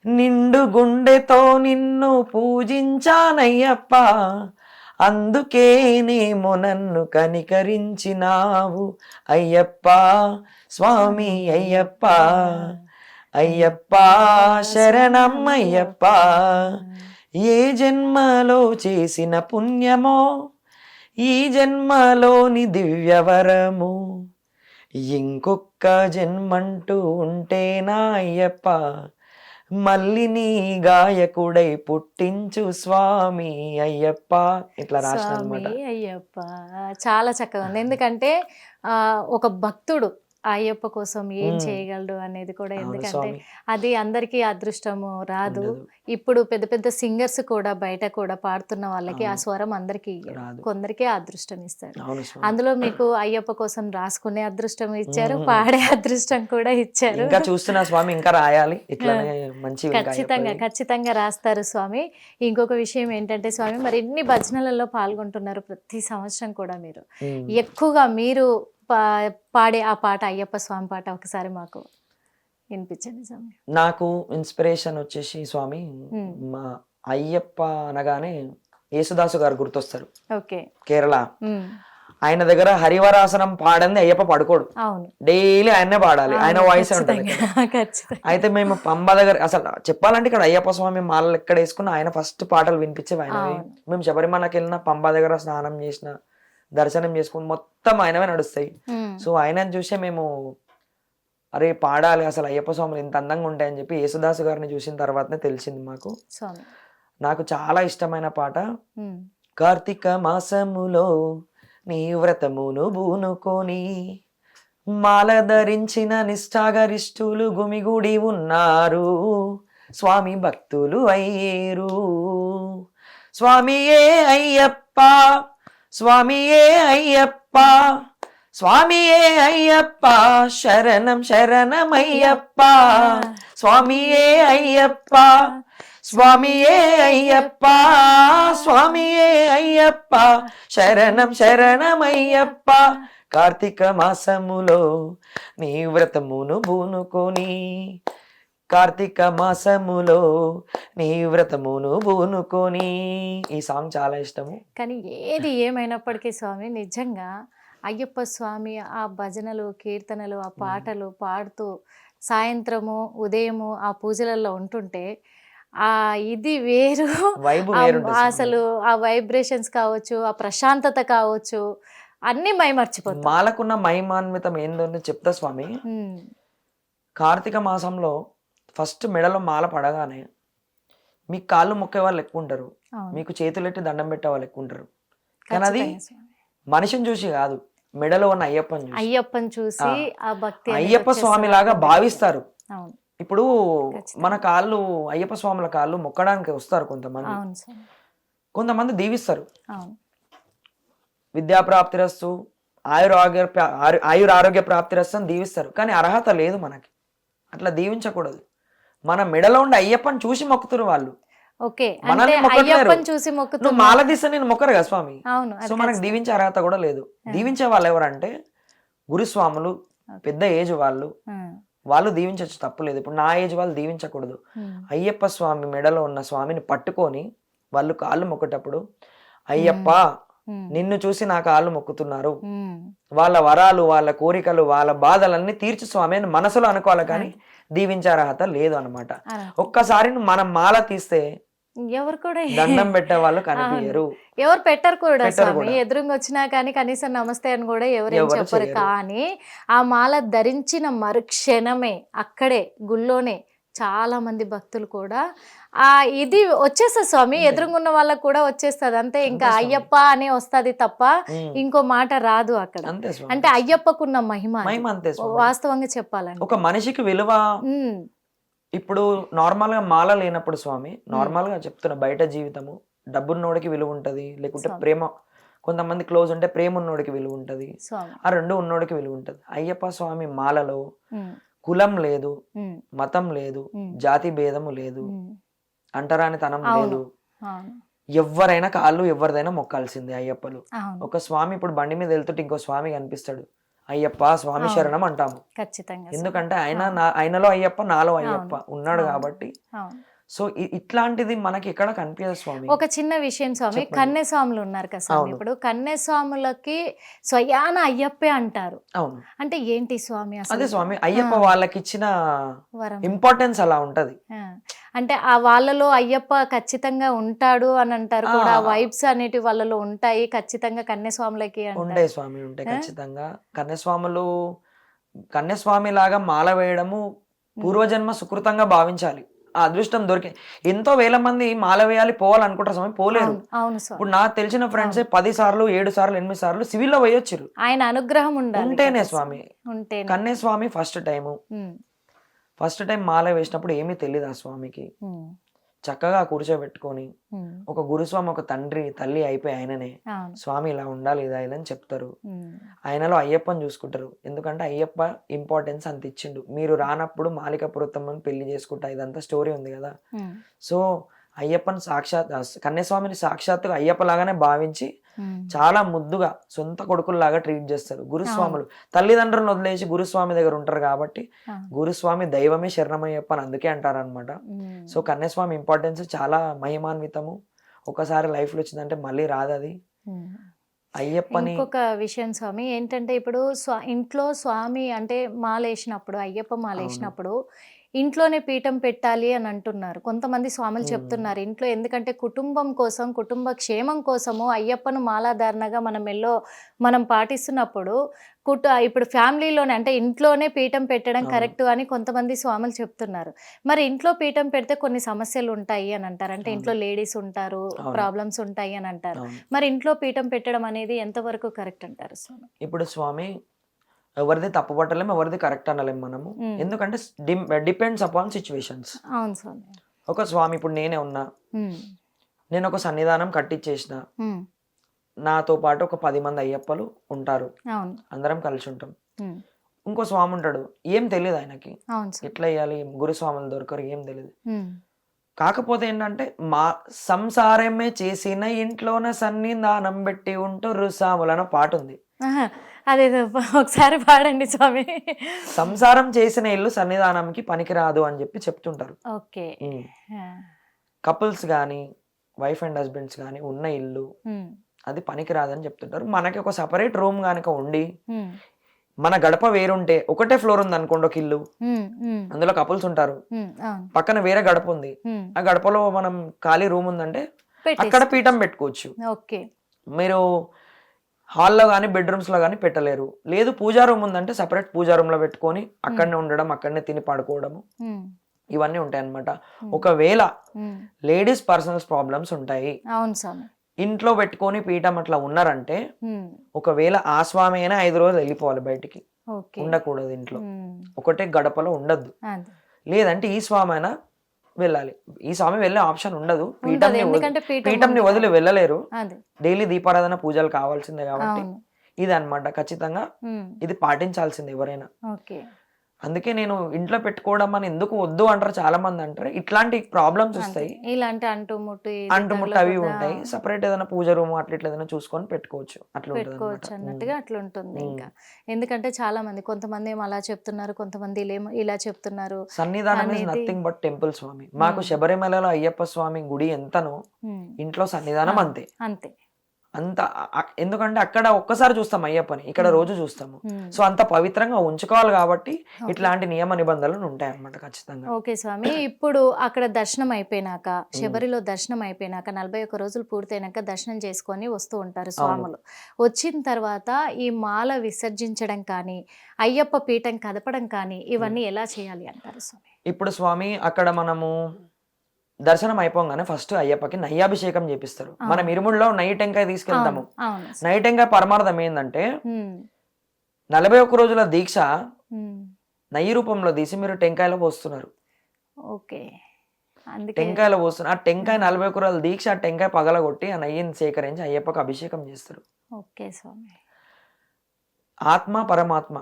నిండు గుండెతో నిన్ను పూజించానయ్యప్ప, అందుకేనేమో నన్ను కనికరించినావు అయ్యప్ప స్వామి అయ్యప్ప, అయ్యప్ప శరణం అయ్యప్ప. ఏ జన్మలో చేసిన పుణ్యమో ఈ జన్మలోని దివ్యవరము, ఇంకొక్క జన్మంటూ ఉంటేనా అయ్యప్ప, మళ్ళీ నీ గాయకుడై పుట్టించు స్వామి అయ్యప్ప. ఇట్లా రాసిన అనమాట. స్వామి అయ్యప్ప చాలా చక్కగా ఉంది. ఎందుకంటే ఒక భక్తుడు అయ్యప్ప కోసం ఏం చేయగలడు అనేది కూడా, ఎందుకంటే అది అందరికీ అదృష్టము రాదు. ఇప్పుడు పెద్ద పెద్ద సింగర్స్ కూడా బయట కూడా పాడుతున్న వాళ్ళకి ఆ స్వరం అందరికి కొందరికే అదృష్టం ఇస్తాడు. అందులో మీకు అయ్యప్ప కోసం రాసుకునే అదృష్టం ఇచ్చారు, పాడే అదృష్టం కూడా ఇచ్చారు. ఇంకా చూస్తున్నా స్వామి, ఇంకా రాయాలి, ఇట్లానే మంచి ఖచ్చితంగా రాస్తారు స్వామి. ఇంకొక విషయం ఏంటంటే స్వామి, మరి ఎన్ని భజనలలో పాల్గొంటున్నారు ప్రతి సంవత్సరం కూడా మీరు. ఎక్కువగా మీరు పాడే ఆ పాట, అయ్యప్ప స్వామి పాట ఒకసారి మాకు వినిపించండి స్వామి. నాకు ఇన్స్పిరేషన్ వచ్చేసి స్వామి, మా అయ్యప్ప అనగానే యేసుదాసు గారు గుర్తొస్తారు. ఓకే. కేరళ. ఆయన దగ్గర హరివరాసనం పాడంది అయ్యప్ప పడుకోడు, డైలీ ఆయనే పాడాలి, ఆయన వాయిస్ ఉంటుంది. అయితే మేము పంబ దగ్గర, అసలు చెప్పాలంటే ఇక్కడ అయ్యప్ప స్వామి మాలలు ఎక్కడ వేసుకున్న ఆయన ఫస్ట్ పాటలు వినిపించేవి ఆయనవి. మేము శబరిమలకి వెళ్ళిన పంబ దగ్గర స్నానం చేసిన, దర్శనం చేసుకుని మొత్తం ఆయనవే నడుస్తాయి. సో ఆయన చూసే మేము అరే పాడాలి అసలు అయ్యప్ప స్వాములు ఇంత అందంగా ఉంటాయని చెప్పి యేసుదాసు గారిని చూసిన తర్వాతనే తెలిసింది మాకు. నాకు చాలా ఇష్టమైన పాట, కార్తీక మాసములో నీ వ్రతమును బూనుకొని మాల ధరించిన నిష్ఠాగరిష్ఠులు గుమిగూడి ఉన్నారు, స్వామి భక్తులు అయ్యేరు, స్వామియే అయ్యప్ప, స్వామియే అయ్యప్ప, స్వామియే అయ్యప్ప శరణం శరణమయ్యప్ప, స్వామియే అయ్యప్ప, స్వామియే అయ్యప్ప, స్వామియే అయ్యప్ప శరణం శరణమయ్యప్ప. కార్తీక మాసములో నీ వ్రతమును బూనుకొని, కార్తీక మాసములో నీ వ్రతమును బూనుకొని. ఈ సాంగ్ చాలా ఇష్టము. కానీ ఏది ఏమైనప్పటికీ స్వామి, నిజంగా అయ్యప్ప స్వామి ఆ భజనలు, కీర్తనలు, ఆ పాటలు పాడుతూ సాయంత్రము ఉదయము ఆ పూజలలో ఉంటుంటే ఆ ఇది వేరు. అసలు ఆ వైబ్రేషన్స్ కావచ్చు, ఆ ప్రశాంతత కావచ్చు, అన్ని మైమర్చిపోతాయి. మాలకున్న మైమాన్వితం ఏందో చెప్తా స్వామి. కార్తీక మాసంలో ఫస్ట్ మెడలో మాల పడగానే మీకు కాళ్ళు మొక్కే వాళ్ళు ఎక్కువ ఉంటారు, మీకు చేతులెట్టి దండం పెట్టే వాళ్ళు ఎక్కువ ఉంటారు. కానీ అది మనిషిని చూసి కాదు, మెడలో ఉన్న అయ్యప్పని చూసి ఆ భక్తి అయ్యప్ప స్వామి లాగా భావిస్తారు. ఇప్పుడు మన కాళ్ళు, అయ్యప్ప స్వాముల కాళ్ళు మొక్కడానికి వస్తారు కొంతమంది, కొంతమంది దీవిస్తారు. విద్యాప్రాప్తిరస్తు, ఆయురారోగ్య ప్రాప్తిరస్తు అని దీవిస్తారు. కానీ అర్హత లేదు మనకి, అట్లా దీవించకూడదు. మన మెడలో ఉండే అయ్యప్పని చూసి మొక్కుతారు వాళ్ళు. నువ్వు మాల తీస్తే నేను మొక్కరు కదా స్వామి. సో మనకు దీవించే అర్హత కూడా లేదు. దీవించే వాళ్ళు ఎవరంటే గురుస్వాములు, పెద్ద ఏజ్ వాళ్ళు దీవించవచ్చు, తప్పులేదు. ఇప్పుడు నా ఏజ్ వాళ్ళు దీవించకూడదు. అయ్యప్ప స్వామి మెడలో ఉన్న స్వామిని పట్టుకొని వాళ్ళు కాళ్ళు మొక్కేటప్పుడు, అయ్యప్ప నిన్ను చూసి నా కాళ్ళు మొక్కుతున్నారు, వాళ్ళ వరాలు, వాళ్ళ కోరికలు, వాళ్ళ బాధలన్నీ తీర్చు స్వామి అని మనసులో అనుకోవాలి. కానీ దీవించే అర్హత లేదు అనమాట. ఒక్కసారి మనం మాల తీస్తే ఎవరు కూడా దండం పెట్టే వాళ్ళు కనిపించరు, ఎవరు పెట్టరు కూడా స్వామి. ఎదురుగా వచ్చినా కానీ కనీసం నమస్తే అని కూడా ఎవరేం చెప్పరు. కానీ ఆ మాల ధరించిన మరుక్షణమే అక్కడే గుళ్ళోనే చాలా మంది భక్తులు కూడా ఆ ఇది వచ్చేస్తుంది స్వామి, ఎదురుగున్న వాళ్ళకు కూడా వచ్చేస్తుంది అంతే, ఇంకా అంతే స్వామి. అయ్యప్ప అనే వస్తుంది తప్ప ఇంకో మాట రాదు అక్కడ. అంతే స్వామి. అంటే అయ్యప్పకున్న మహిమ అది. మహిమ అంతే స్వామి. వాస్తవంగా చెప్పాలంటే ఒక మనిషికి విలువ ఉమ్, ఇప్పుడు నార్మల్ గా మాల లేనప్పుడు స్వామి, నార్మల్ గా చెప్తున్నా, బయట జీవితము డబ్బున్నోడికి విలువ ఉంటది, లేకుంటే స్వామి. ప్రేమ, కొంతమంది క్లోజ్ ఉంటే ప్రేమ ఉన్నోడికి విలువ ఉంటది, స్వామి. ఆ రెండు ఉన్నోడికి విలువ ఉంటది. అయ్యప్ప స్వామి మాలలో ఉమ్, కులం లేదు, ఉమ్, మతం లేదు, ఉమ్. జాతి భేదము లేదు, ఉమ్. అంటరానితనం అవును. లేదు. అవును. ఎవరైనా కాళ్ళు ఎవరిదైనా మొక్కాల్సిందే అయ్యప్పలు. అవును. ఒక స్వామి ఇప్పుడు బండి మీద వెళ్తుంటే ఇంకో స్వామి కనిపిస్తాడు, అయ్యప్ప స్వామి అవును. శరణం అంటాము. ఖచ్చితంగా స్వామి. ఎందుకంటే ఆయన అవును. ఆయనలో అయ్యప్ప నాలో అయ్యప్ప అవును. ఉన్నాడు అవును. కాబట్టి. అవును. సో ఇట్లాంటిది మనకి ఎక్కడ కనిపించదు స్వామి. ఒక చిన్న విషయం స్వామి, చెప్పండి. కన్యస్వాములు ఉన్నారు కదా స్వామి, అవును. ఇప్పుడు కన్యస్వాములకి స్వయాన అయ్యప్పే అంటారు. అవును, అంటే ఏంటి స్వామి అదే అసలు స్వామి, అయ్యప్ప వాళ్ళకి ఇచ్చిన వరం? ఇంపార్టెన్స్ అలా ఉంటది. ఆ. అంటే ఆ వాళ్ళలో అయ్యప్ప ఖచ్చితంగా ఉంటాడు అని అంటారు కూడా, ఆ. వైబ్స్ అనేటివి వాళ్ళలో ఉంటాయి ఖచ్చితంగా కన్యస్వాములకి ఉండే అంటారు. స్వామి, ఉంటే ఖచ్చితంగా. కన్యస్వాములు కన్యస్వామి లాగా మాల వేయడము పూర్వజన్మ సుకృతంగా భావించాలి. ఆ అదృష్టం దొరికి ఎంతో వేల మంది మాల వేయాలి పోవాలనుకుంటారు స్వామి, పోలేరు. అవును. అవును స్వామి. ఇప్పుడు నాకు తెలిసిన ఫ్రెండ్స్ 10 సార్లు 7 సార్లు 8 సార్లు సివిల్లో వేయొచ్చారు. ఆయన అనుగ్రహం ఉండాలి ఉంటేనే కదా స్వామి. ఉంటేనే. కన్యస్వామి ఫస్ట్ ఉమ్, టైం మాల వేసినప్పుడు ఏమీ తెలియదు ఆ స్వామికి. ఉమ్, చక్కగా కూర్చోబెట్టుకొని ఉమ్. ఒక గురుస్వామి, ఒక తండ్రి తల్లి అయిపోయి ఆయననే అవును. స్వామి ఇలా ఉండాలి ఇలా ఇలా అని చెప్తారు. ఉమ్, ఆయనలో అయ్యప్పని చూసుకుంటారు. ఎందుకంటే అయ్యప్ప ఇంపార్టెన్స్ అంత ఇచ్చిండు. మీరు రానప్పుడు మాలిక పురుత్తమ్మని పెళ్లి చేసుకుంటా, ఇదంతా స్టోరీ ఉంది కదా. ఉమ్, సో అయ్యప్పని కన్యస్వామిని సాక్షాత్తుగా అయ్యప్ప లాగానే భావించి ఉమ్. చాలా ముద్దుగా సొంత కొడుకుల్లాగా ట్రీట్ చేస్తారు గురుస్వాములు. తల్లిదండ్రులను వదిలేసి గురుస్వామి దగ్గర ఉంటారు కాబట్టి అవును. గురుస్వామి దైవమే శరణమయ్యప్ప అని అందుకే అంటారనమాట. ఉమ్. సో కన్యస్వామి ఇంపార్టెన్స్ చాలా మహిమాన్వితము. ఒకసారి లైఫ్లో వచ్చిందంటే మళ్ళీ రాదు అది. ఉమ్. అయ్యప్పని ఇంకొక విషయం స్వామి ఏంటంటే, ఇప్పుడు ఇంట్లో స్వామి అంటే మాలేసినప్పుడు, అయ్యప్ప మాలేసినప్పుడు ఇంట్లోనే పీఠం పెట్టాలి అని అంటున్నారు కొంతమంది స్వాములు చెప్తున్నారు ఇంట్లో. ఎందుకంటే కుటుంబం కోసం, కుటుంబ క్షేమం కోసము అయ్యప్పను మాలాధారణగా మనం పాటిస్తున్నప్పుడు ఇప్పుడు ఫ్యామిలీలోనే అంటే ఇంట్లోనే పీఠం పెట్టడం కరెక్ట్ అని కొంతమంది స్వాములు చెప్తున్నారు. మరి ఇంట్లో పీఠం పెడితే కొన్ని సమస్యలు ఉంటాయి అని అంటారు. అంటే ఇంట్లో లేడీస్ ఉంటారు, ప్రాబ్లమ్స్ ఉంటాయి అని అంటారు. మరి ఇంట్లో పీఠం పెట్టడం అనేది ఎంతవరకు కరెక్ట్ అంటారు స్వామి? ఇప్పుడు స్వామి ఎవరిది తప్పు పట్టలేము, ఎవరిది కరెక్ట్ అనలేము మనము. ఎందుకంటే డిపెండ్స్ అపాన్ సిచ్యువేషన్స్. అవును స్వామి. ఒక స్వామి ఇప్పుడు నేనే ఉన్నా, నేను ఒక సన్నిధానం కట్టించేసిన, నాతో పాటు ఒక 10 మంది అయ్యప్పలు ఉంటారు, అవును. అందరం కలిసి ఉంటాం. ఇంకో స్వామి ఉంటాడు, ఏం తెలియదు ఆయనకి అవును సార్. ఎట్లా వేయాలి, గురుస్వాములు దొరకరు, ఏం తెలియదు. ఉమ్. కాకపోతే ఏంటంటే మా సంసారమే చేసిన ఇంట్లోన సన్నిధానం పెట్టి ఉంటుర్రు సాములను పాట ఉంది. ఆహా, అదేదో ఒకసారి పాడండి స్వామి. సంసారం చేసిన ఇల్లు సన్నిధానంకి పనికిరాదు అని చెప్పి చెప్తుంటారు. ఓకే. కపుల్స్ కానీ వైఫ్ అండ్ హస్బెండ్స్ కానీ ఉన్న ఇల్లు అది పనికిరాదని చెప్తుంటారు. మనకి ఒక సపరేట్ రూమ్ కనుక ఉండి మన గడప వేరుంటే, ఒకటే ఫ్లోర్ ఉంది అనుకోండి ఒక ఇల్లు, అందులో కపుల్స్ ఉంటారు, పక్కన వేరే గడప ఉంది, ఆ గడపలో మనం ఖాళీ రూమ్ ఉందంటే అక్కడ పీఠం పెట్టుకోవచ్చు. ఓకే. మీరు హాల్లో కానీ బెడ్రూమ్స్ లో కానీ పెట్టలేరు. లేదు పూజా రూమ్ ఉందంటే సపరేట్ పూజా రూమ్ లో పెట్టుకొని అక్కడనే ఉండడం, అక్కడనే తిని పడుకోవడము, ఇవన్నీ ఉంటాయి అన్నమాట. ఒకవేళ లేడీస్ పర్సనల్ ప్రాబ్లమ్స్ ఉంటాయి, అవును స్వామి, ఇంట్లో పెట్టుకొని పీఠం అట్లా ఉన్నారంటే ఒకవేళ ఆ స్వామి అయినా 5 రోజులు వెళ్ళిపోవాలి బయటికి, ఉండకూడదు ఇంట్లో, ఒకటే గడపలో ఉండద్దు. లేదంటే ఈ స్వామి అయినా వెళ్ళాలి. ఈ స్వామి వెళ్ళే ఆప్షన్ ఉండదు, పీఠంని వదిలి వెళ్ళలేరు. డైలీ దీపారాధన పూజలు కావాల్సిందే కాబట్టి ఇది అన్నమాట. ఖచ్చితంగా ఇది పాటించాల్సింది ఎవరైనా. అందుకే నేను ఇంట్లో పెట్టుకోవడం అని ఎందుకు వద్దు అంటారు చాలా మంది అంటారు. ఇట్లాంటి ప్రాబ్లమ్స్ వస్తాయి, ఇలాంటి అంటుముట్టు అవి ఉంటాయి. సపరేట్ ఏదైనా పూజ రూమ్ అట్లా ఇట్లా ఏదైనా చూసుకొని పెట్టుకోవచ్చు, పెట్టుకోవచ్చు అన్నట్టుగా అట్లా ఉంటుంది. ఇంకా ఎందుకంటే చాలా మంది, కొంతమంది ఏమో అలా చెప్తున్నారు, కొంతమంది ఇలా చెప్తున్నారు. సన్నిధానం ఇస్ నథింగ్ బట్ టెంపుల్ స్వామి. మాకు శబరిమలలో అయ్యప్ప స్వామి గుడి ఎంతనో ఇంట్లో సన్నిధానం అంతే. అంతే అంత ఎందుకంటే అక్కడ ఒక్కసారి చూస్తాం అయ్యప్పని, ఇక్కడ రోజు చూస్తాము. సో అంత పవిత్రంగా ఉంచుకోవాలి కాబట్టి ఇట్లాంటి నియమ నిబంధనలు ఉంటాయి అన్నమాట ఖచ్చితంగా. ఓకే స్వామి, ఇప్పుడు అక్కడ దర్శనం అయిపోయినాక, శబరిలో దర్శనం అయిపోయినాక 41 రోజులు పూర్తయినాక దర్శనం చేసుకొని వస్తూ ఉంటారు స్వాములు. వచ్చిన తర్వాత ఈ మాల విసర్జించడం కానీ, అయ్యప్ప పీఠం కదపడం కానీ ఇవన్నీ ఎలా చేయాలి అంటారు స్వామి? ఇప్పుడు స్వామి అక్కడ మనము దర్శనం అయిపోగానే ఫస్ట్ అయ్యప్పకి నయ్యాభిషేకం చేపిస్తారు. మనం ఇరుముడిలో నెయ్యి టెంకాయ తీసుకెళ్తాము. నెయ్యి టెంకాయ పరమార్థం ఏంటంటే 41 రోజుల దీక్ష నెయ్యి రూపంలో తీసి మీరు టెంకాయలో పోస్తున్నారు. ఓకే, టెంకాయలో పోస్తున్నారు. ఆ టెంకాయ 41 రోజుల దీక్ష, ఆ టెంకాయ పగలగొట్టి ఆ నెయ్యిని సేకరించి అయ్యప్పకి అభిషేకం చేస్తారు. ఓకే స్వామి. ఆత్మ పరమాత్మ,